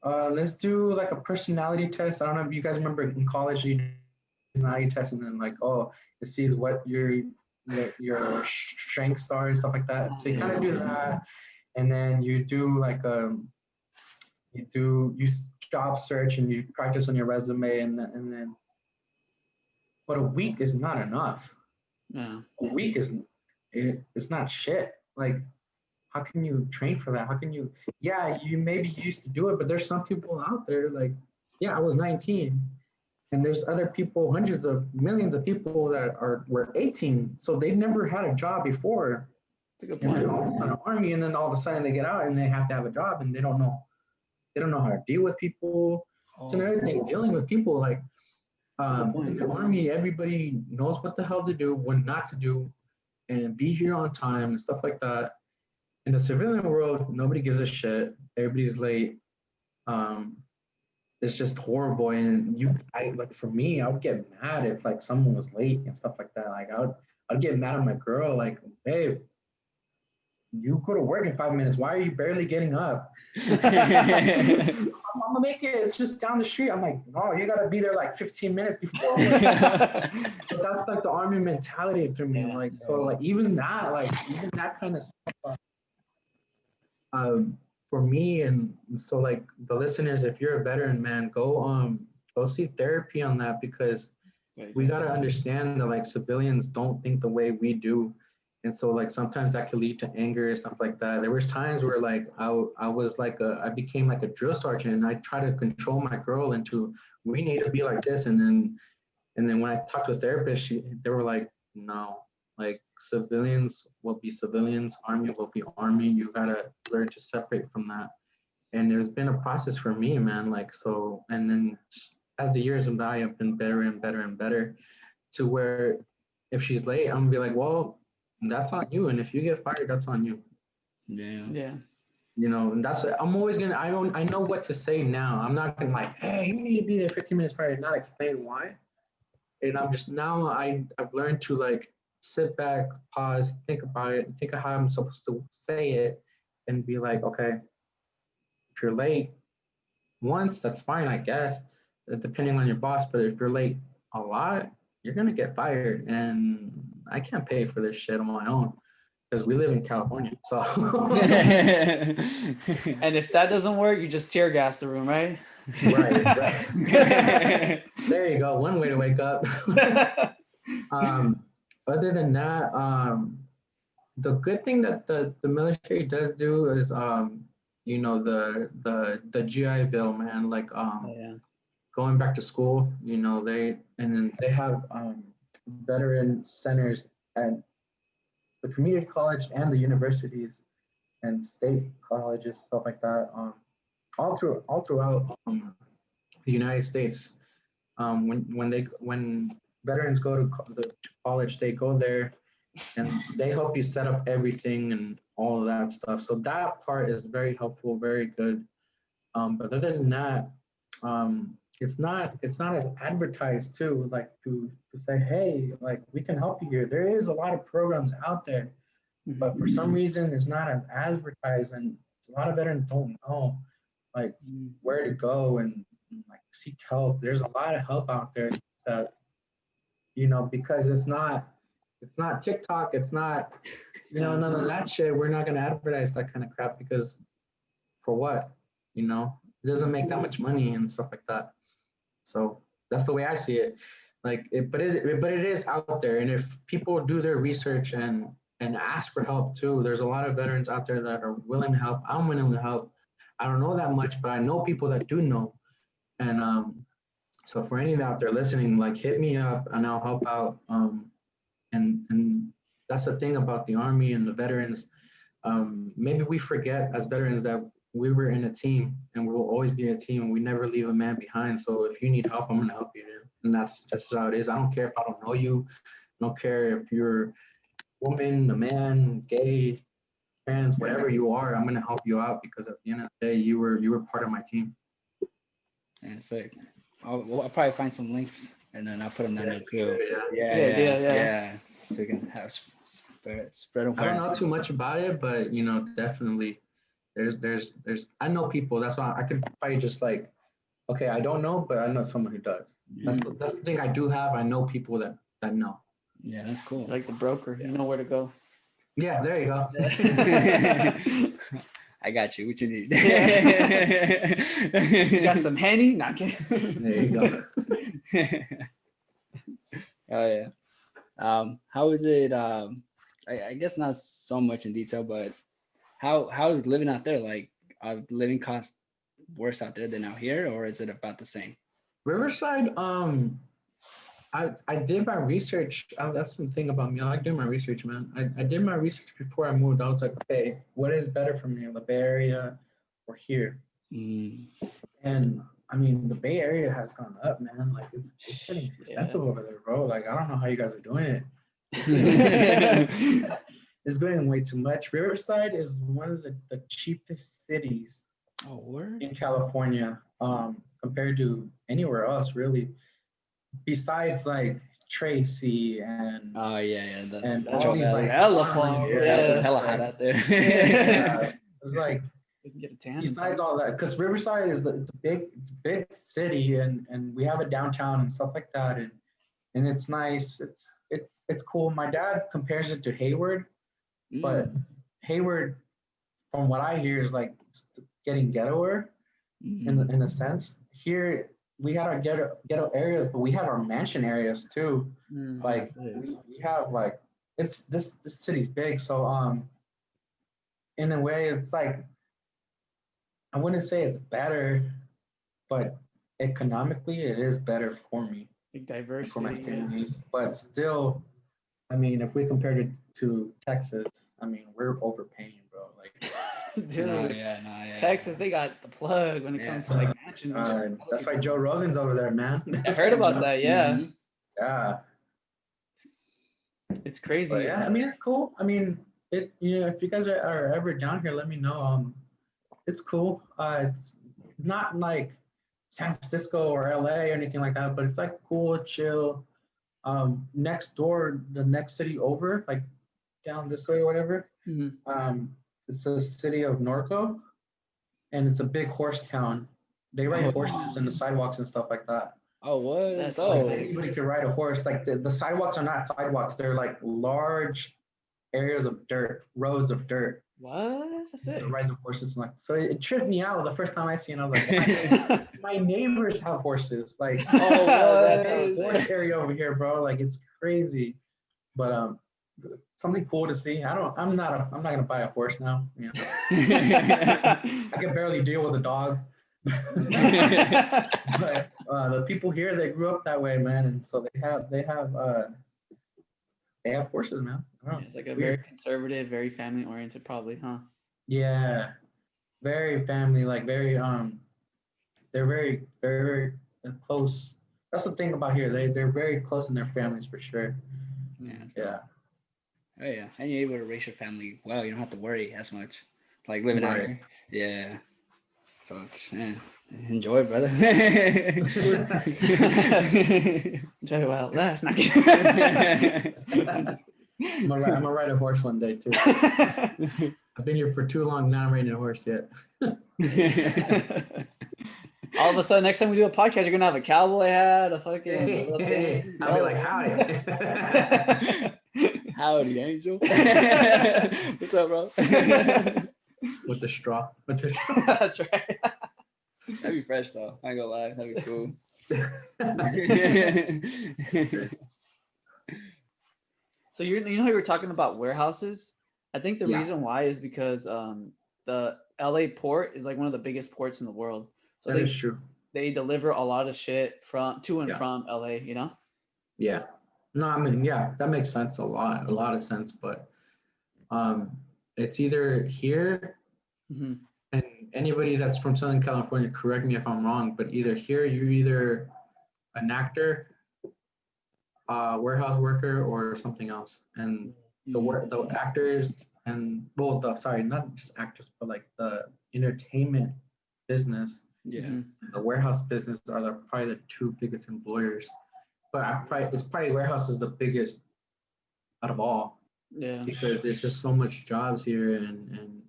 let's do like a personality test. I don't know if you guys remember in college, you do personality test, and then like, oh, it sees what your strengths are and stuff like that. So you kind of do that, and then you do like you job search and you practice on your resume, and then but a week is not enough. Yeah. A week it's not shit. Like, how can you train for that? How can you? Yeah, you maybe used to do it, but there's some people out there like, yeah, I was 19, and there's other people, hundreds of millions of people that were 18, so they never had a job before. That's a good And point. then all of a sudden, army, and then all of a sudden they get out and they have to have a job, and they don't know how to deal with people. It's another thing, dealing with people. Like in the army, everybody knows what the hell to do, what not to do, and be here on time and stuff like that. In the civilian world, nobody gives a shit. Everybody's late. It's just horrible. And like for me, I would get mad if like someone was late and stuff like that. Like I'd get mad at my girl, like, babe, you go to work in 5 minutes. Why are you barely getting up? I'm gonna make it. It's just down the street. I'm like, no, you gotta be there like 15 minutes before. But that's like the army mentality for me. Like, so like even that kind of stuff. For me, and so like the listeners, if you're a veteran, man, go see therapy on that, because we gotta understand that like civilians don't think the way we do. And so like sometimes that could lead to anger and stuff like that. There was times where like I was like I became like a drill sergeant, and I try to control my girl into, we need to be like this. And then when I talked to a therapist, they were like, no, like civilians will be civilians, army will be army. You gotta learn to separate from that. And there's been a process for me, man. Like, so, and then as the years went by, I've been better and better and better, to where if she's late, I'm gonna be like, well, that's on you. And if you get fired, that's on you. Yeah. You know, and I'm always gonna, I know what to say now. I'm not gonna like, hey, you need to be there 15 minutes prior, and not explain why. And I'm just now I've learned to like sit back, pause, think about it, think of how I'm supposed to say it, and be like, okay, if you're late once, that's fine, I guess, depending on your boss. But if you're late a lot, you're gonna get fired, and I can't pay for this shit on my own, because we live in California. So and if that doesn't work, you just tear gas the room, right? Right. There you go. One way to wake up. Other than that, the good thing that the military does do is, you know, the GI Bill, man. Like, going back to school, you know, they have veteran centers at the community college and the universities and state colleges, stuff like that. All throughout the United States. When veterans go to the college, they go there and they help you set up everything and all of that stuff. So that part is very helpful, very good. But other than that, it's not as advertised too. Like to say, hey, like we can help you here. There is a lot of programs out there, but for some reason it's not as advertised, and a lot of veterans don't know like where to go and like seek help. There's a lot of help out there that, you know, because it's not TikTok, it's not, you know, none of that shit. We're not gonna advertise that kind of crap, because for what? You know, it doesn't make that much money and stuff like that. So that's the way I see it. Like but it is out there, and if people do their research and ask for help too, there's a lot of veterans out there that are willing to help. I'm willing to help. I don't know that much, but I know people that do know. And so for any of you out there listening, like hit me up and I'll help out. And that's the thing about the Army and the veterans. Maybe we forget as veterans that we were in a team, and we will always be a team, and we never leave a man behind. So if you need help, I'm gonna help you, dude. And that's just how it is. I don't care if I don't know you. I don't care if you're a woman, a man, gay, trans, whatever you are. I'm gonna help you out because at the end of the day, you were part of my team. Yeah, sick. I'll probably find some links and then I'll put them down there too. Yeah. So we can have spread awareness. I don't know too much about it, but definitely there's I know people. That's why I could probably just like, okay, I don't know, but I know someone who does. That's the thing I do have. I know people that know. Yeah, that's cool. Like the broker, you know where to go. Yeah, there you go. I got you. What you need? You got some Henny? Not kidding. There you go. Oh yeah. How is it? I guess not so much in detail, but how is living out there? Like, are living costs worse out there than out here, or is it about the same? Riverside. I did my research. That's the thing about me. I like doing my research, man. I did my research before I moved. I was like, okay, what is better for me, the Bay Area or here? And I mean, the Bay Area has gone up, man. Like it's getting expensive over there, bro. Like I don't know how you guys are doing it. It's going way too much. Riverside is one of the cheapest cities in California, compared to anywhere else, really. Besides like Tracy and that's all these like it's hella hot out there. It's like you can get a tan. Besides all that, because Riverside it's a big city, and we have a downtown and stuff like that, and it's nice. It's cool. My dad compares it to Hayward, but Hayward, from what I hear, is like getting ghettoer in a sense. Here we had our ghetto areas, but we have our mansion areas too. Like we have like this city's big, so in a way it's like I wouldn't say it's better, but economically it is better for me. Big diversity for my family, but still, I mean, if we compared it to Texas, I mean, we're overpaying, bro. Like, dude, Texas, they got the plug when it comes to like mansions. That's why Joe Rogan's over there, man. I heard about that. Yeah. Yeah. It's crazy. But yeah, I mean, it's cool. I mean, if you guys are ever down here, let me know. It's cool. It's not like San Francisco or LA or anything like that, but it's like cool, chill. Next door, the next city over, like down this way or whatever, it's the city of Norco, and it's a big horse town. They ride horses in the sidewalks and stuff like that. Oh, what? That's anybody can ride a horse. Like the sidewalks are not sidewalks; they're like large areas of dirt, roads of dirt. What? That's it. Ride the horses, like, so it tripped me out the first time I seen it. I was like, my neighbors have horses. Like, that's a horse area over here, bro. Like, it's crazy. But something cool to see. I'm not gonna buy a horse now. You know? I can barely deal with a dog. But the people here, they grew up that way, man, and so they have horses, man. It's like a very conservative, very family oriented, probably, huh? Yeah, very family, like very they're very very close. That's the thing about here. They're very close in their families for sure. Yeah. Oh yeah, and you're able to raise your family well. You don't have to worry as much, like living out here. Yeah. So enjoy, brother. Enjoy it while it lasts. I'm gonna ride a horse one day too. I've been here for too long. Not riding a horse yet. All of a sudden, next time we do a podcast, you're gonna have a cowboy hat, a fucking. I'll be like, howdy. Howdy, Angel. What's up, bro? With the straw. That's right. That'd be fresh though. I ain't gonna lie. That'd be cool. So you know how you were talking about warehouses? I think the reason why is because the LA port is like one of the biggest ports in the world. So that is true. They deliver a lot of shit from LA, you know? Yeah. No, I mean, yeah, that makes sense. A lot of sense. But it's either here And anybody that's from Southern California, correct me if I'm wrong, but either here you're either an actor, warehouse worker, or something else. And the actors and well, sorry, not just actors, but like the entertainment business, the warehouse business are probably the two biggest employers. But it's probably warehouse is the biggest out of all. Yeah. Because there's just so much jobs here and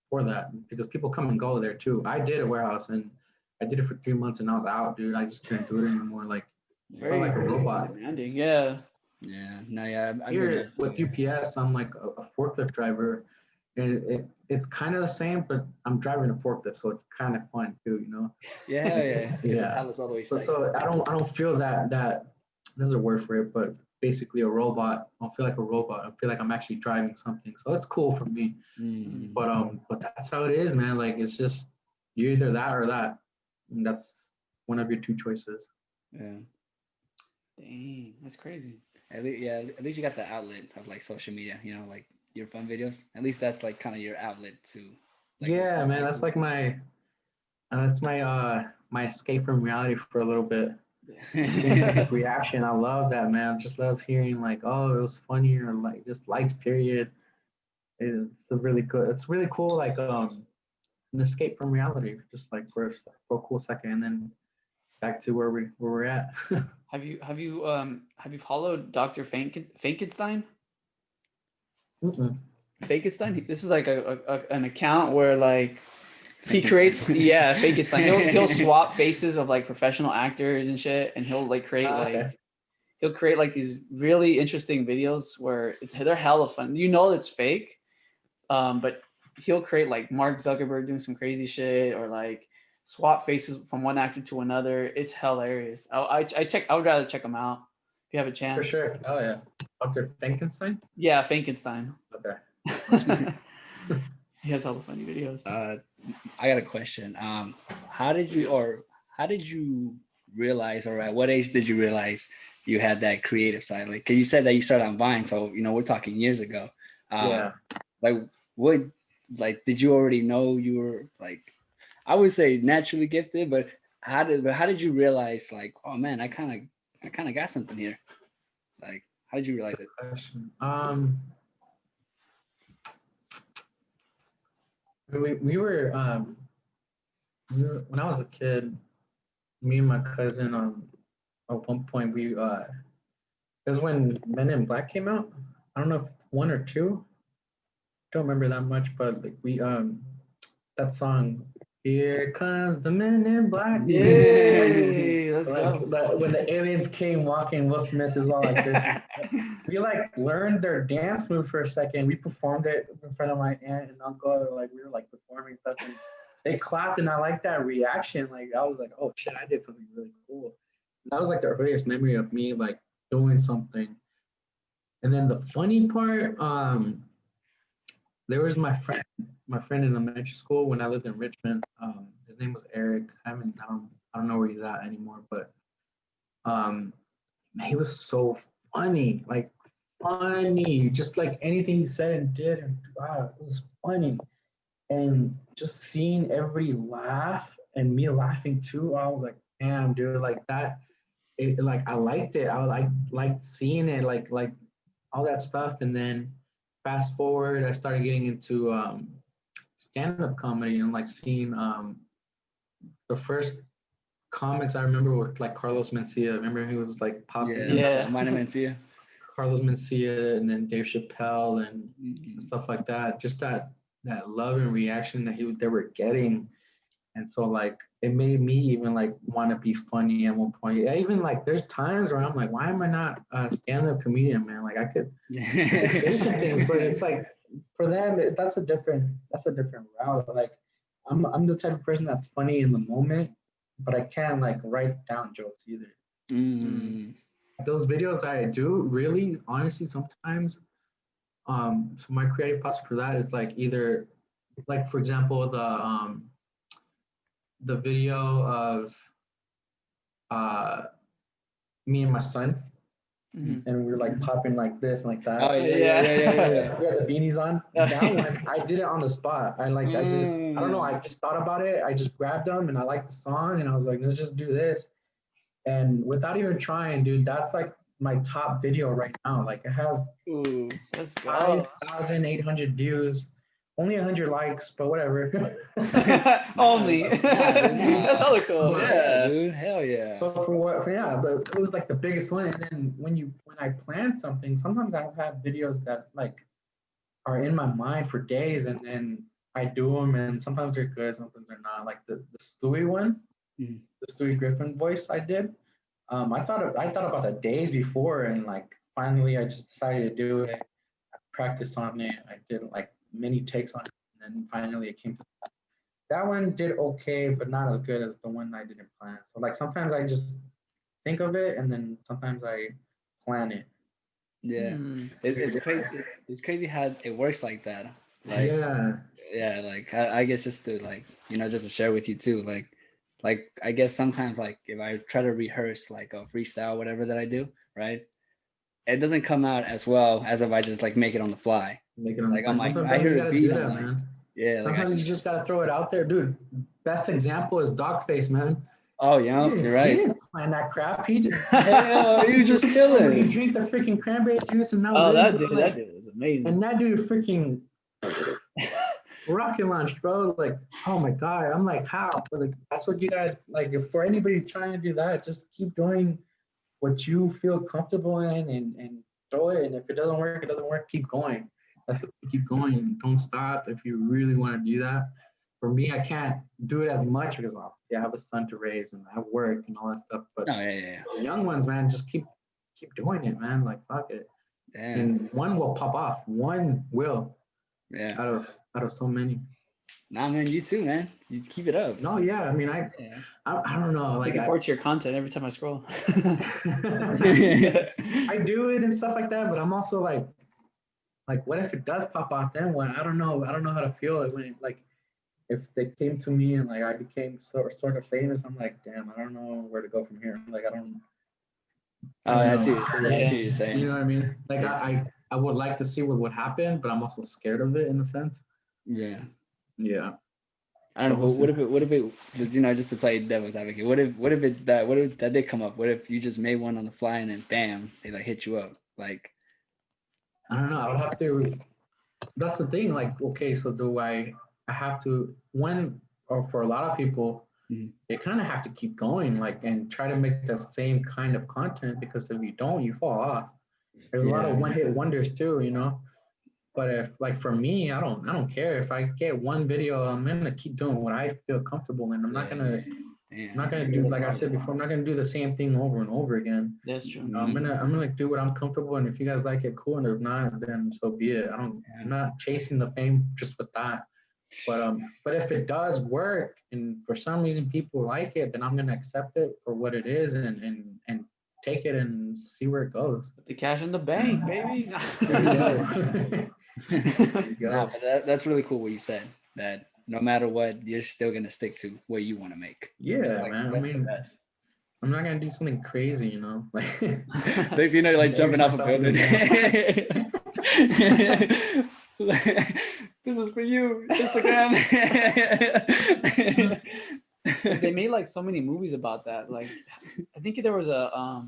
for that because people come and go there too. I did a warehouse and I did it for 3 months and I was out, dude. I just couldn't do it anymore. Like very like a robot. demanding. Yeah. Yeah. No, yeah. Here with UPS, I'm like a forklift driver. And it's kind of the same, but I'm driving a forklift, so it's kind of fun too, you know. Yeah. Yeah. So I don't feel that there's a word for it, but basically a robot. I don't feel like a robot. I feel like I'm actually driving something. So it's cool for me. But that's how it is, man. Like it's just you're either that or that. And that's one of your two choices. Yeah. Dang, that's crazy. At least you got the outlet of like social media, you know, like your fun videos. At least that's like kind of your outlet to. Like, yeah, man. That's like my my escape from reality for a little bit. This reaction, I love that, man. Just love hearing like, oh, it was funny or like just likes. Period. It's really good. It's really cool. Like an escape from reality, just like for a cool second, and then back to where we're at. Have you followed Dr. Frankenstein? Frankenstein. This is like an account where like he creates Frankenstein. He'll swap faces of like professional actors and shit, and he'll like create he'll create like these really interesting videos where they're hella fun. You know it's fake, but he'll create like Mark Zuckerberg doing some crazy shit or like swap faces from one actor to another. It's hilarious. I would rather check them out if you have a chance. For sure. Oh yeah. Dr. Frankenstein? Yeah, Frankenstein. Okay. He has all the funny videos. I got a question. How did you realize, or at what age did you realize you had that creative side? Like, cause you said that you started on Vine, so you know we're talking years ago. Like, what? Like, did you already know you were like, I would say naturally gifted, but how did you realize like, oh man, I kind of got something here? Like, how did you realize it? Question. We were when I was a kid, me and my cousin at one point it was when Men in Black came out. I don't know if one or two. Don't remember that much, but like we that song, Here Comes the Men in Black. Yay, let's go. When the aliens came walking, Will Smith is all like this. We like learned their dance move for a second. We performed it in front of my aunt and uncle. Like we were like performing stuff, and they clapped, and I liked that reaction. Like I was like, oh shit, I did something really cool. And that was like the earliest memory of me like doing something. And then the funny part, there was my friend in elementary school when I lived in Richmond. His name was Eric. I don't know where he's at anymore, but he was so funny, like funny, just like anything he said and did, and wow, it was funny. And just seeing everybody laugh and me laughing too, I was like, damn, dude, like that. Like I liked it. I liked seeing it, like all that stuff. And then fast forward, I started getting into stand-up comedy and like seeing the first comics I remember were like Carlos Mencia. Remember he was like popping? Yeah. Mencia. Carlos Mencia, and then Dave Chappelle and stuff like that. Just that love and reaction that they were getting, and so like it made me even like want to be funny at one point. I even like there's times where I'm like, why am I not a stand-up comedian, man? Like I could say some things, but it's like for them that's a different route. Like I'm the type of person that's funny in the moment, but I can't like write down jokes either. Those videos I do really honestly sometimes so my creative process for that is like either like for example the video of me and my son and we were like popping like this and like that. Oh yeah. We had the beanies on. That one, I did it on the spot. I don't know. I just thought about it. I just grabbed them and I liked the song and I was like, let's just do this. And without even trying, dude, that's like my top video right now. Like it has 5,800 views, only 100 likes, but whatever. Only. That's hella cool. Yeah, dude. Hell yeah. But but it was like the biggest one. And then when I plan something, sometimes I have videos that like are in my mind for days, and then I do them, and sometimes they're good, sometimes they're not. Like the Stewie one, the Stewie Griffin voice I did. I thought about the days before, and like finally I just decided to do it. I practiced on it. I did like many takes on it, and then finally it came to that one. Did okay, but not as good as the one I didn't plan. So like sometimes I just think of it, and then sometimes I plan it. Yeah, it's crazy. It's crazy how it works like that. Like, yeah. Like I guess just to like just to share with you too. Like I guess sometimes like if I try to rehearse like a freestyle, whatever that I do, right? It doesn't come out as well as if I just like make it on the fly. I'm like, I hear a beat, I'm like, man. Yeah. Sometimes you just gotta throw it out there, dude. Best example is Dogface, man. Oh yeah, you're right. He didn't plan that crap. He just he was just chilling. He drank the freaking cranberry juice and that was that dude was amazing. And that dude freaking rocket launched, bro. Like, oh my god. I'm like, how? But like, that's what you got. Like, if for anybody trying to do that, just keep doing what you feel comfortable in and throw it. And if it doesn't work, it doesn't work. Keep going. That's what, keep going. Don't stop if you really want to do that. For me, I can't do it as much because I have a son to raise and I have work and all that stuff. But the young ones, man, just keep doing it, man. Like, fuck it. Damn. And one will pop off. One will. Yeah. Out of so many. Nah, man, you too, man. You keep it up. No, yeah. I mean, I don't know. Like, I report to your content every time I scroll. I do it and stuff like that, but I'm also like, what if it does pop off? Then what? I don't know how to feel it when it, like, if they came to me and like I became sort of famous. I'm like, damn, I don't know where to go from here. Like, I don't. I see what you're saying. You know what I mean? Like, I would like to see what would happen, but I'm also scared of it in a sense. Yeah. Yeah. I don't know. But what if it, just to play devil's advocate, what if that did come up? What if you just made one on the fly and then bam, they like hit you up? Like, I don't know. I would have to. That's the thing. Like, okay, so do I have to for a lot of people, they kind of have to keep going, like, and try to make the same kind of content, because if you don't, you fall off. There's a lot of one-hit wonders too, But if, like, for me, I don't care if I get one video. I'm gonna keep doing what I feel comfortable in. I'm not gonna do, like I said before, I'm not gonna do the same thing over and over again. That's true. I'm gonna do what I'm comfortable, and if you guys like it, cool, and if not, then so be it. I'm not chasing the fame just with that. But if it does work, and for some reason people like it, then I'm gonna accept it for what it is, and take it and see where it goes. Put the cash in the bank, baby. There you go. No, but that's really cool what you said, that no matter what, you're still gonna stick to what you want to make. Yeah, man. I mean, I'm not gonna do something crazy, like like jumping off a building. This is for you, Instagram. They made like so many movies about that. Like, I think there was a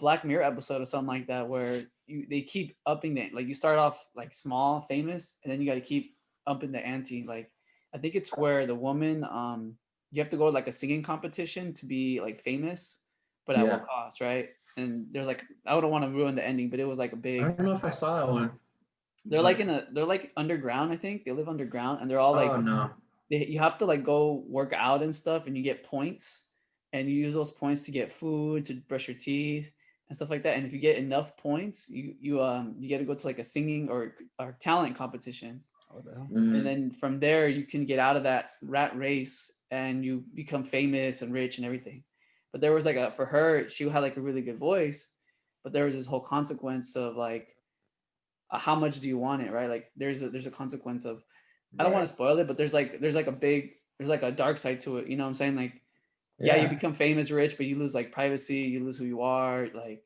Black Mirror episode or something like that where they keep upping it. Like, you start off like small, famous, and then you got to keep upping the ante. Like, I think it's where the woman, you have to go to like a singing competition to be like famous, but at what cost, right? And there's like, I don't want to ruin the ending, but it was like a big. I don't know if I saw that one. They're like underground. I think they live underground, and they're all like. Oh no. You have to like go work out and stuff, and you get points, and you use those points to get food, to brush your teeth and stuff like that. And if you get enough points, you get to go to like a singing or talent competition. What the hell? And then from there you can get out of that rat race and you become famous and rich and everything. But there was like for her, she had like a really good voice, but there was this whole consequence of like, how much do you want it, right? Like there's a consequence of, I don't want to spoil it, but there's like a dark side to it. You know what I'm saying? Like, you become famous, rich, but you lose like privacy, you lose who you are. Like,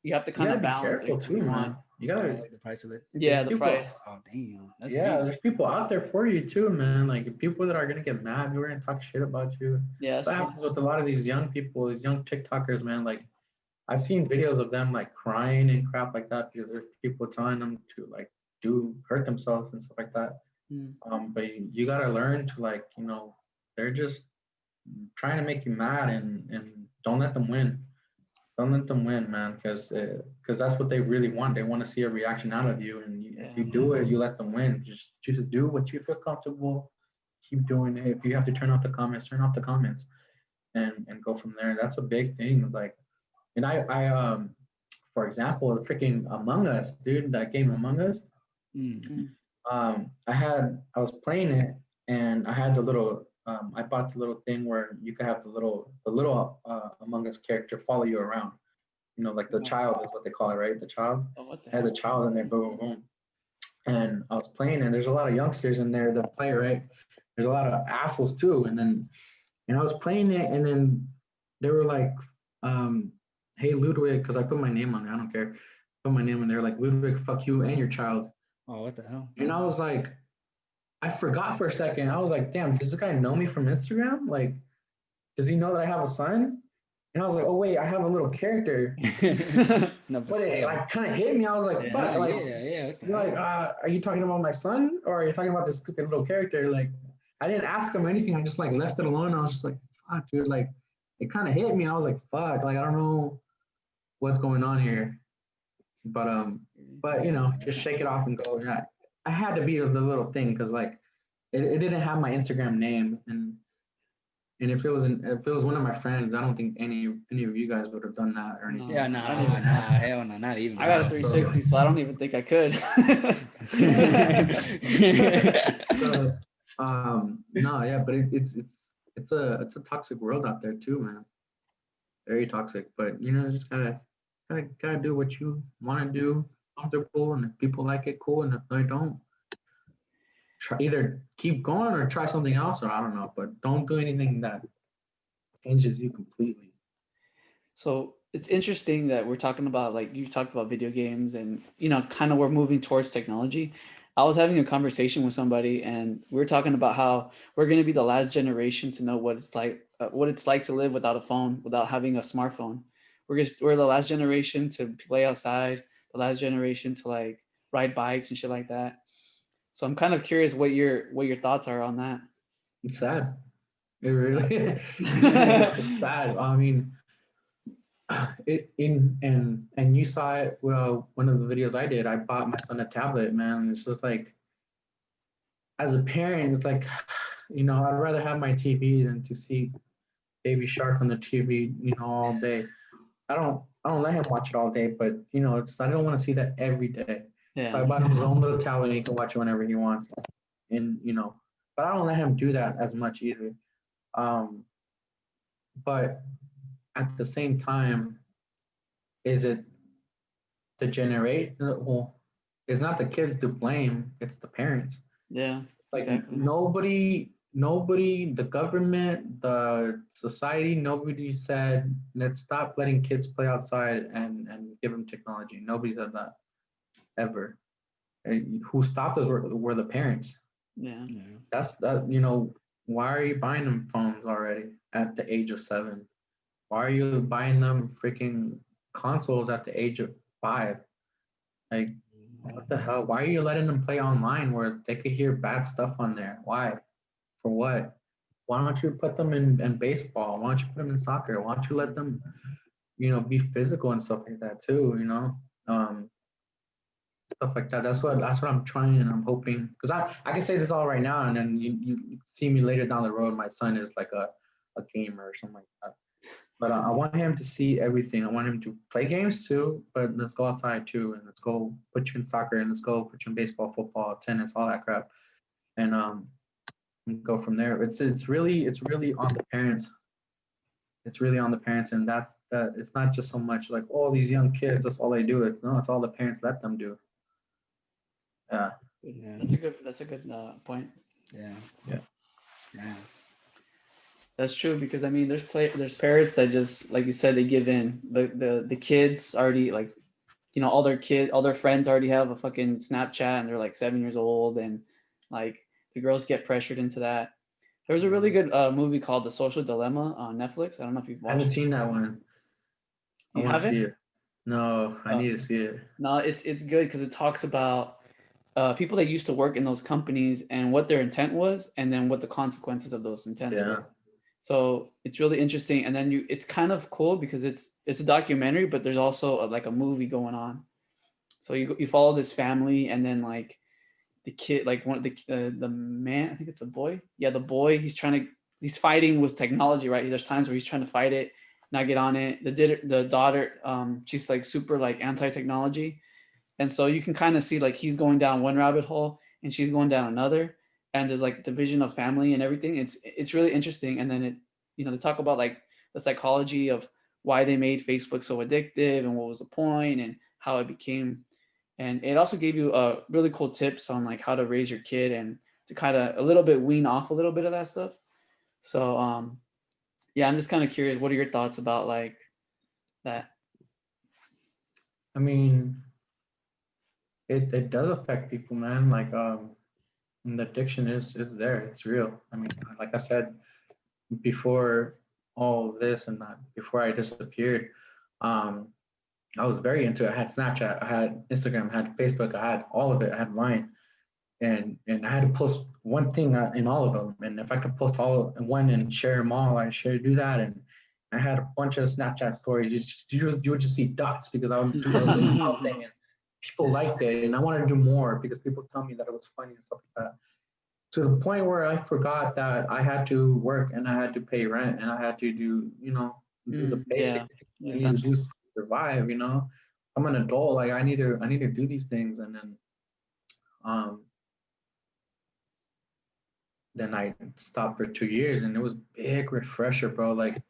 you have to kind of balance careful too, man. You gotta like the price of it. Yeah, the price. Oh damn. That's there's people out there for you too, man. Like people that are gonna get mad, who are gonna talk shit about you. Yeah, that happens with a lot of these young people, these young TikTokers, man. Like I've seen videos of them like crying and crap like that because there's people telling them to like hurt themselves and stuff like that. But you gotta learn to like, they're just trying to make you mad and don't let them win. Don't let them win, man, because that's what they really want. They want to see a reaction out of you, and if you do it, you let them win. Just do what you feel comfortable. Keep doing it. If you have to turn off the comments, turn off the comments, and go from there. That's a big thing. Like, and I for example, the freaking Among Us, dude, that game Among Us. I was playing it, and I had the little. I bought the little thing where you could have the little Among Us character follow you around. Like the child is what they call it, right? The child. Oh, what the I had the child in there, boom, boom, boom. And I was playing, and there's a lot of youngsters in there that play, right? There's a lot of assholes too. And I was playing it, and then they were like, "Hey Ludwig," because I put my name on it. I don't care. Put my name in there, like Ludwig, fuck you and your child. Oh, what the hell? And I was like, I forgot for a second. I was like, damn, does this guy know me from Instagram? Like, does he know that I have a son? And I was like, oh wait, I have a little character. No, but it like kind of hit me. I was like, fuck, like, you're like, are you talking about my son or are you talking about this stupid little character? Like, I didn't ask him anything. I just like left it alone. I was just like, fuck, dude. Like, it kind of hit me. I was like, fuck, like I don't know what's going on here. But just shake it off and go. Yeah, I had to be the little thing because like it didn't have my Instagram name and if it was one of my friends, I don't think any of you guys would have done that or anything. Yeah, hell no, not even. I got a 360, so I don't even think I could. So, no, yeah, but it's a toxic world out there too, man. Very toxic, but just gotta do what you want to do, comfortable, and if people like it, cool, and if they don't, either keep going or try something else, or I don't know, but don't do anything that changes you completely. So it's interesting that we're talking about, like, you talked about video games and, kind of we're moving towards technology. I was having a conversation with somebody and we were talking about how we're going to be the last generation to know what it's like to live without a phone, without having a smartphone. We're the last generation to play outside, the last generation to like ride bikes and shit like that. So I'm kind of curious what your thoughts are on that. It's sad. It really it's sad. I mean, and you saw it. Well, one of the videos I did, I bought my son a tablet. Man, it's just like, as a parent, it's like, I'd rather have my TV than to see Baby Shark on the TV, all day. I don't let him watch it all day, but I don't want to see that every day. Yeah. So I bought him his own little tablet, and he can watch it whenever he wants. And but I don't let him do that as much either. But at the same time, is it the generate? Well, it's not the kids to blame; it's the parents. Yeah, like exactly. Nobody, the government, the society, nobody said let's stop letting kids play outside and give them technology. Nobody said that ever. And who stopped us were the parents. Yeah. That's that. Why are you buying them phones already at the age of 7? Why are you buying them freaking consoles at the age of 5? Like, what the hell? Why are you letting them play online where they could hear bad stuff on there? Why? For what? Why don't you put them in baseball? Why don't you put them in soccer? Why don't you let them, be physical and stuff like that too? Stuff like that. That's what I'm trying and I'm hoping, because I can say this all right now, and then you see me later down the road. My son is like a gamer or something like that. But I want him to see everything. I want him to play games too, but let's go outside too, and let's go put you in soccer, and let's go put you in baseball, football, tennis, all that crap, and go from there. It's really on the parents. It's really on the parents, and that it's not just so much like, oh, these young kids, that's all they do. No, it's all the parents let them do. Yeah. That's a good point. Yeah. That's true, because I mean, there's parents that just, like you said, they give in. The kids already, like, you know, all their friends already have a fucking Snapchat, and they're like 7 years old, and like the girls get pressured into that. There was a really good movie called The Social Dilemma on Netflix. I don't know if you've I watched haven't it. seen that one. I You want to haven't? see it. No, I need to see it. No, it's good because it talks about people that used to work in those companies and what their intent was, and then what the consequences of those intents Yeah. were. So it's really interesting, and then it's kind of cool because it's a documentary, but there's also like a movie going on. So you follow this family, and then like the kid, like one of the man, I think it's the boy. Yeah, the boy. He's fighting with technology, right? There's times where he's trying to fight it, not get on it. The daughter, she's like super like anti-technology, and so you can kind of see like he's going down one rabbit hole and she's going down another, and there's like division of family and everything. It's really interesting, and then they talk about like the psychology of why they made Facebook so addictive and what was the point and how it became. And it also gave you really cool tips on like how to raise your kid and to kind of a little bit wean off a little bit of that stuff. So yeah, I'm just kind of curious, what are your thoughts about like that? I mean, it does affect people, man. Like and the addiction is there. It's real. I mean, like I said before all this and that, before I disappeared, um, I was very into it. I had Snapchat, I had Instagram, I had Facebook, I had all of it. I had Vine, and I had to post one thing in all of them. And if I could post all in one and share them all, I should do that. And I had a bunch of Snapchat stories. You would just see dots because I was doing something and people liked it, and I wanted to do more because people tell me that it was funny and stuff like that. To the point where I forgot that I had to work and I had to pay rent and I had to do the basic Yeah, things I need to do to survive. I'm an adult. Like I need to do these things, and um then I stopped for 2 years, and it was big refresher, bro. Like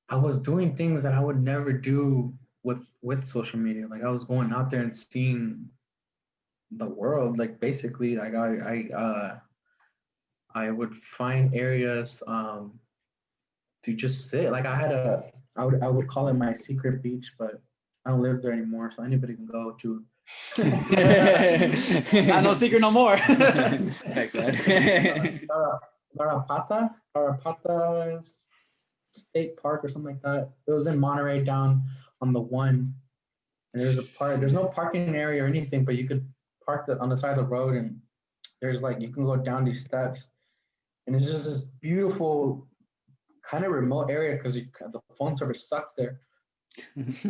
I was doing things that I would never do with social media. Like I was going out there and seeing the world. Like basically, like I would find areas to just sit. Like I would call it my secret beach, but I don't live there anymore, so anybody can go to. Not no secret no more. Thanks, man. Garapata State Park or something like that. It was in Monterey, down on the one. And there's a park. There's no parking area or anything, but you could park on the side of the road, and there's like you can go down these steps, and it's just this beautiful kind of remote area because the phone service sucks there.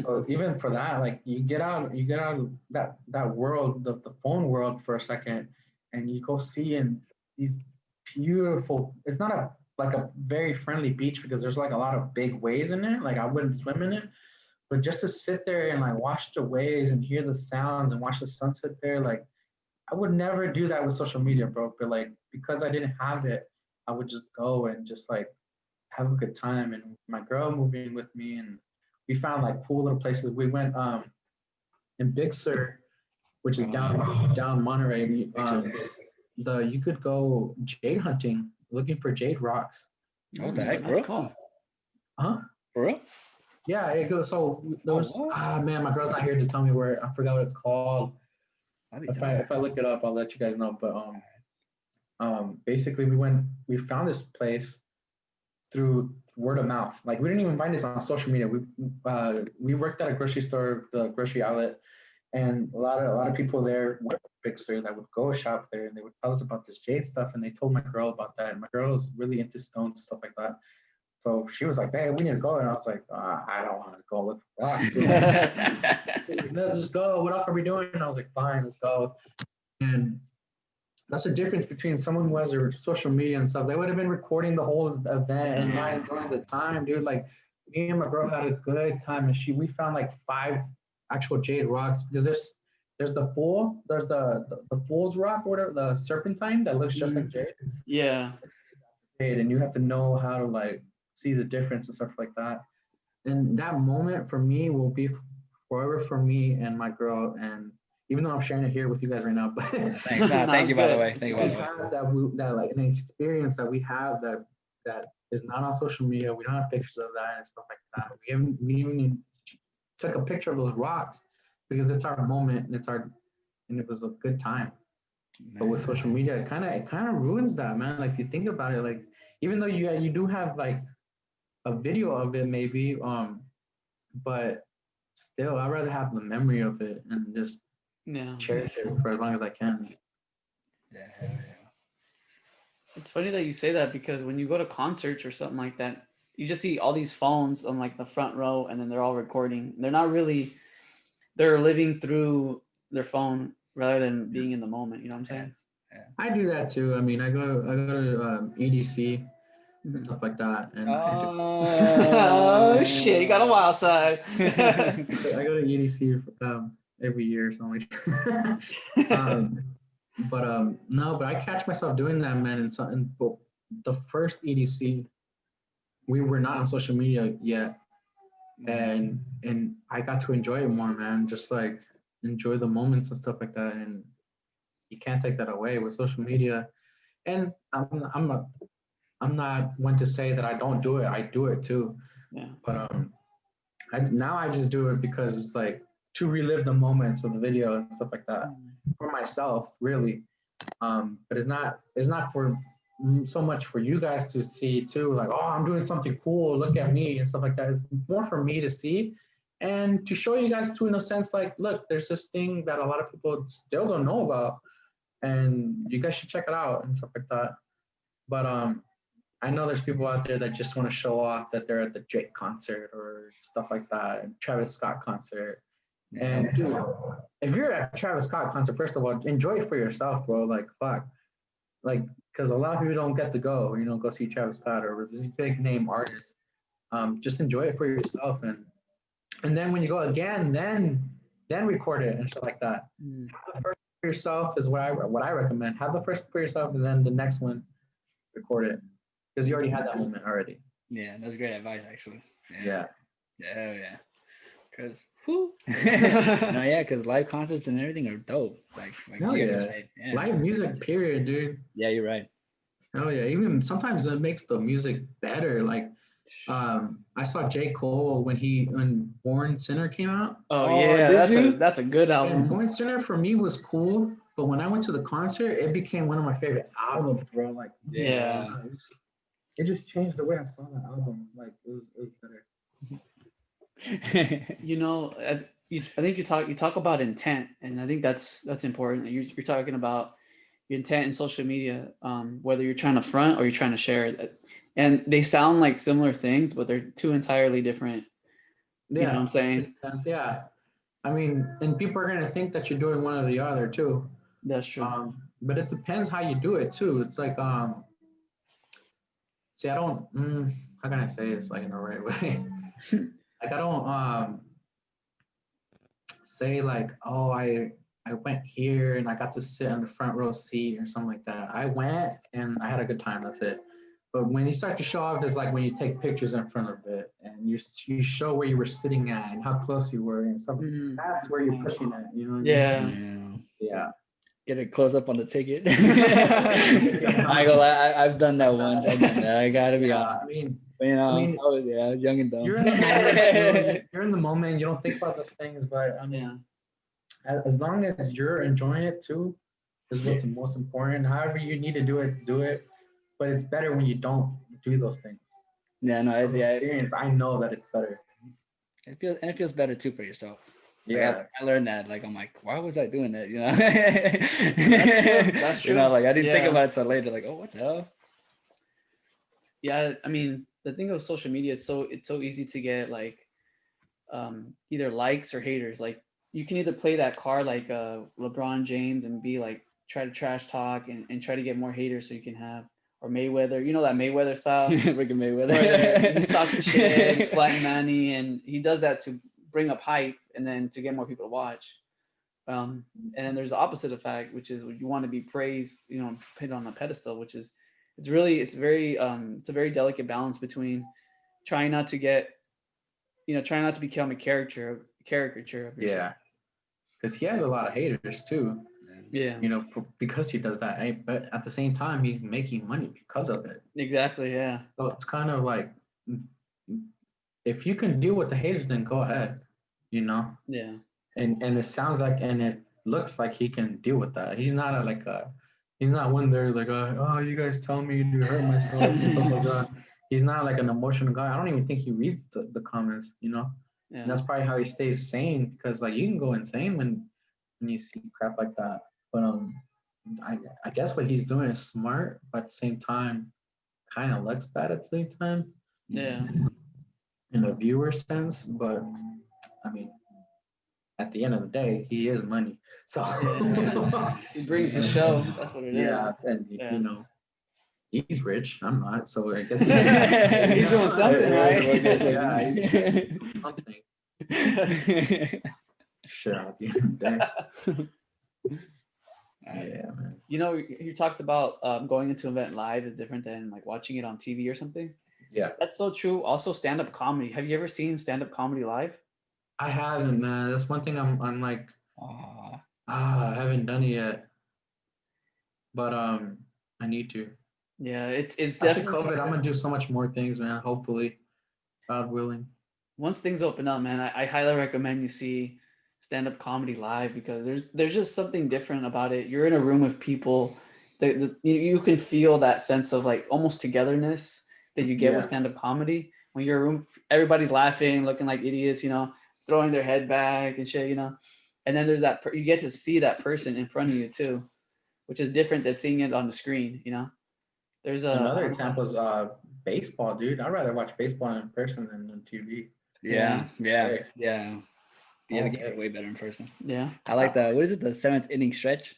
So even for that, like you get out of that world, the phone world for a second, and you go see in these beautiful. It's not like a very friendly beach because there's like a lot of big waves in it. Like I wouldn't swim in it, but just to sit there and like watch the waves and hear the sounds and watch the sunset there, like I would never do that with social media, bro. But like because I didn't have it, I would just go and just like have a good time. And my girl moved in with me, and we found like cool little places. We went in Big Sur, which is down Monterey. You could go jade hunting, looking for jade rocks. What the heck, bro? That's cool. Huh? For real? Yeah, it goes. So there was man, my girl's not here to tell me where. I forgot what it's called. If I look it up, I'll let you guys know. But basically we found this place through word of mouth. Like we didn't even find this on social media. We worked at a grocery store, the grocery outlet, and a lot of people there were Big Sur that would go shop there, and they would tell us about this jade stuff, and they told my girl about that. And my girl was really into stones and stuff like that. So she was like, "Hey, we need to go," and I was like, "I don't want to go look for rocks." Let's just go. What else are we doing? And I was like, "Fine, let's go." And that's the difference between someone who has their social media and stuff. They would have been recording the whole event and not enjoying the time, dude. Like me and my girl had a good time, and we found like 5 actual jade rocks because there's the fool's rock or whatever, the serpentine that looks just like jade. Yeah. And you have to know how to like see the difference and stuff like that. And that moment for me will be forever for me and my girl. And even though I'm sharing it here with you guys right now, but thank you by the way. Thank you by the way. That like an experience that we have that that is not on social media. We don't have pictures of that and stuff like that. We even took a picture of those rocks because it's our moment and and it was a good time. But with social media, it kind of ruins that, man. Like if you think about it, like even though you do have like a video of it maybe, but still I'd rather have the memory of it and just cherish it for as long as I can. Yeah. It's funny that you say that because when you go to concerts or something like that, you just see all these phones on like the front row and then they're all recording. They're living through their phone rather than being in the moment. You know what I'm saying? Yeah. I do that too. I mean, I go to EDC and stuff like that, and oh shit, you got a wild side. I go to EDC every year or something. No, but I catch myself doing that, man. And something, but the first EDC, we were not on social media yet, and I got to enjoy it more, man. Just like enjoy the moments and stuff like that, and you can't take that away with social media. And I'm not one to say that I don't do it. I do it too. Yeah. But I just do it because it's like to relive the moments of the video and stuff like that for myself, really. But it's not for so much for you guys to see too. Like, oh, I'm doing something cool. Look at me and stuff like that. It's more for me to see and to show you guys too, in a sense. Like, look, there's this thing that a lot of people still don't know about, and you guys should check it out and stuff like that. But I know there's people out there that just want to show off that they're at the Drake concert or stuff like that, and Travis Scott concert. And dude, if you're at Travis Scott concert, first of all, enjoy it for yourself, bro. Like fuck, like because a lot of people don't get to go, go see Travis Scott or these big name artists. Just enjoy it for yourself, and then when you go again, then record it and stuff like that. Have the first for yourself is what I recommend. Have the first for yourself, and then the next one, record it because you already had that moment already. Yeah, that's great advice, actually. Yeah. Because because live concerts and everything are dope. Like you guys said. Yeah. Live music, period, dude. Yeah, you're right. Oh yeah, even sometimes it makes the music better. Like, I saw J. Cole when Born Sinner came out. Oh yeah, that's a good album. And Born Sinner for me was cool, but when I went to the concert, it became one of my favorite albums, bro. Like, it just changed the way I saw that album. Like, it was better. I think you talk about intent, and I think that's important. You're talking about your intent in social media, whether you're trying to front or you're trying to share it, and they sound like similar things, but they're two entirely different. You know what I'm saying? Yeah, I mean, and people are gonna think that you're doing one or the other too. That's true. But it depends how you do it too. It's like, see, I don't. How can I say this like in the right way? Like I don't say like, oh, I went here and I got to sit on the front row seat or something like that. I went and I had a good time. That's it. But when you start to show off, it's like when you take pictures in front of it and you show where you were sitting at and how close you were and stuff. That's where you're pushing it. You know what I mean? Yeah. Get a close up on the ticket. I've done that once. I gotta be honest. I mean, I was young and dumb. You're in the moment. You don't think about those things, but I mean, as long as you're enjoying it too, is what's most important. However you need to do it. But it's better when you don't do those things. Yeah, no, experience. I know that it's better. It feels better too for yourself. Yeah, like I learned that. Like I'm like, why was I doing that? That's true. Like I didn't think about it till later. Like, oh, what the hell? Yeah, I mean, the thing of social media is it's so easy to get like either likes or haters. Like you can either play that card like LeBron James and be like try to trash talk and try to get more haters so you can have, or Mayweather, that Mayweather style. Freaking Mayweather. He's talking shit, he's flying money, and he does that to bring up hype and then to get more people to watch. And then there's the opposite effect, which is you want to be praised, put on a pedestal, which is it's a very delicate balance between trying not to become a caricature of yourself. Yeah, because he has a lot of haters too. Yeah. Because he does that. But at the same time, he's making money because of it. Exactly. Yeah. So it's kind of like, if you can deal with the haters, then go ahead. Yeah. And it sounds like, and it looks like he can deal with that. He's not he's not one there like, oh, you guys tell me to hurt myself and stuff like that. He's not like an emotional guy. I don't even think he reads the comments. Yeah. And that's probably how he stays sane, because like you can go insane when you see crap like that. But I guess what he's doing is smart, but at the same time, kind of looks bad at the same time. Yeah. In a viewer sense, but I mean, at the end of the day, he is money. So he brings the show. That's what it is. Yeah, and he's rich. I'm not, so I guess he's doing something, right? Yeah, he's something. Sure, at the end of the day. Yeah, man. You talked about going into an event live is different than like watching it on TV or something. Yeah, that's so true. Also, stand-up comedy. Have you ever seen stand-up comedy live? I haven't, man. That's one thing I'm like, I haven't done it yet, but I need to. Yeah, it's definitely after COVID. I'm gonna do so much more things, man. Hopefully, God willing. Once things open up, man, I highly recommend you see stand-up comedy live, because there's just something different about it. You're in a room of people that you can feel that sense of like almost togetherness that you get with stand-up comedy. When you're in a room, everybody's laughing, looking like idiots, throwing their head back and shit, and then there's that you get to see that person in front of you too, which is different than seeing it on the screen. There's another example is baseball, dude. I'd rather watch baseball in person than on TV. Yeah. The games are way better in person. Yeah, I like that. What is it? The 7th inning stretch.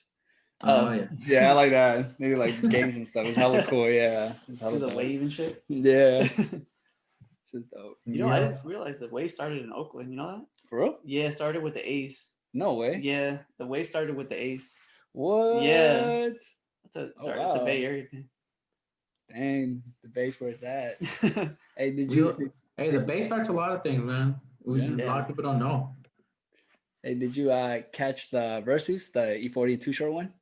Oh yeah. Yeah, I like that. Maybe like games and stuff. It's hella cool. Yeah, it's hella the wave and shit. Yeah, just dope. I didn't realize the wave started in Oakland. You know that? For real? Yeah, it started with the A's. No way. Yeah, the wave started with the A's. What? Yeah, it's a Bay Area thing. Dang, the base where it's at. Hey, the base starts a lot of things, man. A lot of people don't know. Hey, did you catch the Versus, the E40 Too Short one?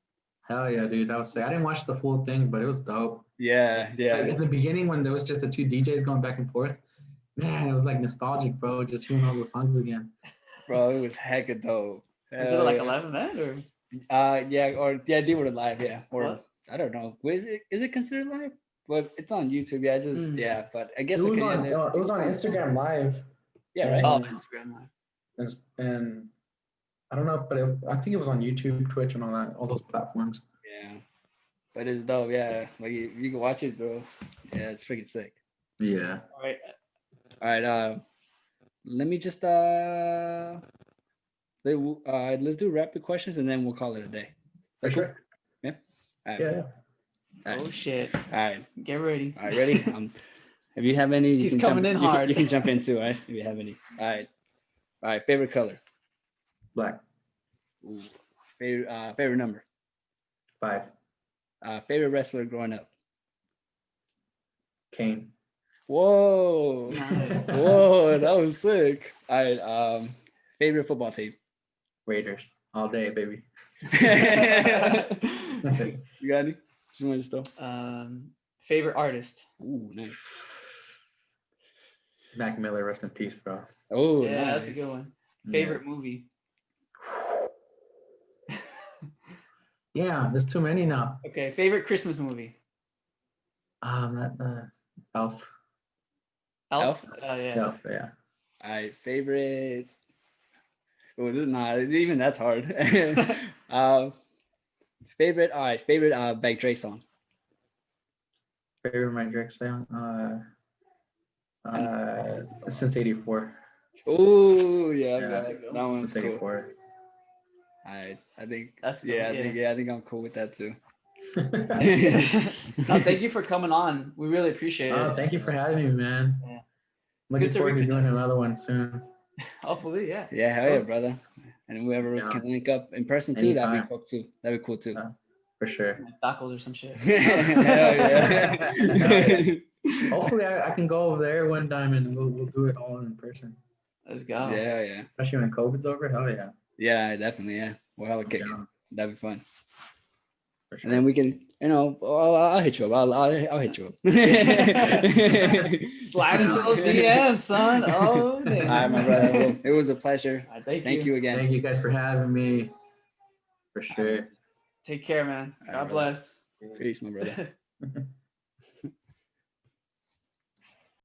Hell yeah, dude. I didn't watch the full thing, but it was dope. Yeah. Like in the beginning, when there was just the two DJs going back and forth, man, it was like nostalgic, bro. Just hearing all the songs again. Bro, it was hecka dope. Is it like a live event or? They were live, yeah. Or what? I don't know. Is it considered live? But it's on YouTube. Yeah, but I guess it was on Instagram Live. Yeah, right. Oh, Instagram Live. And I don't know, but I think it was on YouTube, Twitch, and all those platforms. Yeah, but it's dope. Yeah, like you can watch it, bro. Yeah, it's freaking sick. Yeah. All right. Let me just let's do rapid questions and then we'll call it a day. For sure. Yeah. All right. Yeah. All right. Oh shit! All right, get ready. All right, ready? If you have any, he's coming in hard. You can jump in too, right? If you have any. All right. Favorite color? Black. Ooh. Favorite number? 5. Favorite wrestler growing up? Kane. Whoa! Nice. Whoa, that was sick. All right. Favorite football team? Raiders. All day, baby. You got any? You want to just favorite artist? Ooh, nice. Mac Miller, rest in peace, bro. Oh, yeah, nice. That's a good one. Favorite movie? Yeah, there's too many now. Okay, favorite Christmas movie? Elf. Elf? Yeah. Elf, yeah. All right, favorite. Oh, even that's hard. Favorite. All right, favorite Big Dre song. Favorite Mike Drake song. Since '84. Oh yeah, that one's since '84. Cool. I think that's cool. I think I'm cool with that too. Thank you for coming on. We really appreciate it. Thank you for having me, man. Yeah. Looking forward to doing another one soon. Hopefully, yeah. Yeah, hell yeah, brother. And whoever can link up in person too, that'd be cool too. That'd be cool too. For sure. Like tacos or some shit. Hell yeah. Hopefully, I can go over there one time and we'll do it all in person. Let's go. Yeah. Especially when COVID's over. Hell yeah. Yeah, definitely. Yeah, we're hella kicking. That'd be fun. For sure. And then we can, I'll hit you up. I'll hit you up. Slide into those DMs, son. Oh, man. All right, my brother. Well, it was a pleasure. Thank you again. Thank you guys for having me. For sure. Take care, man. God bless. Peace, my brother.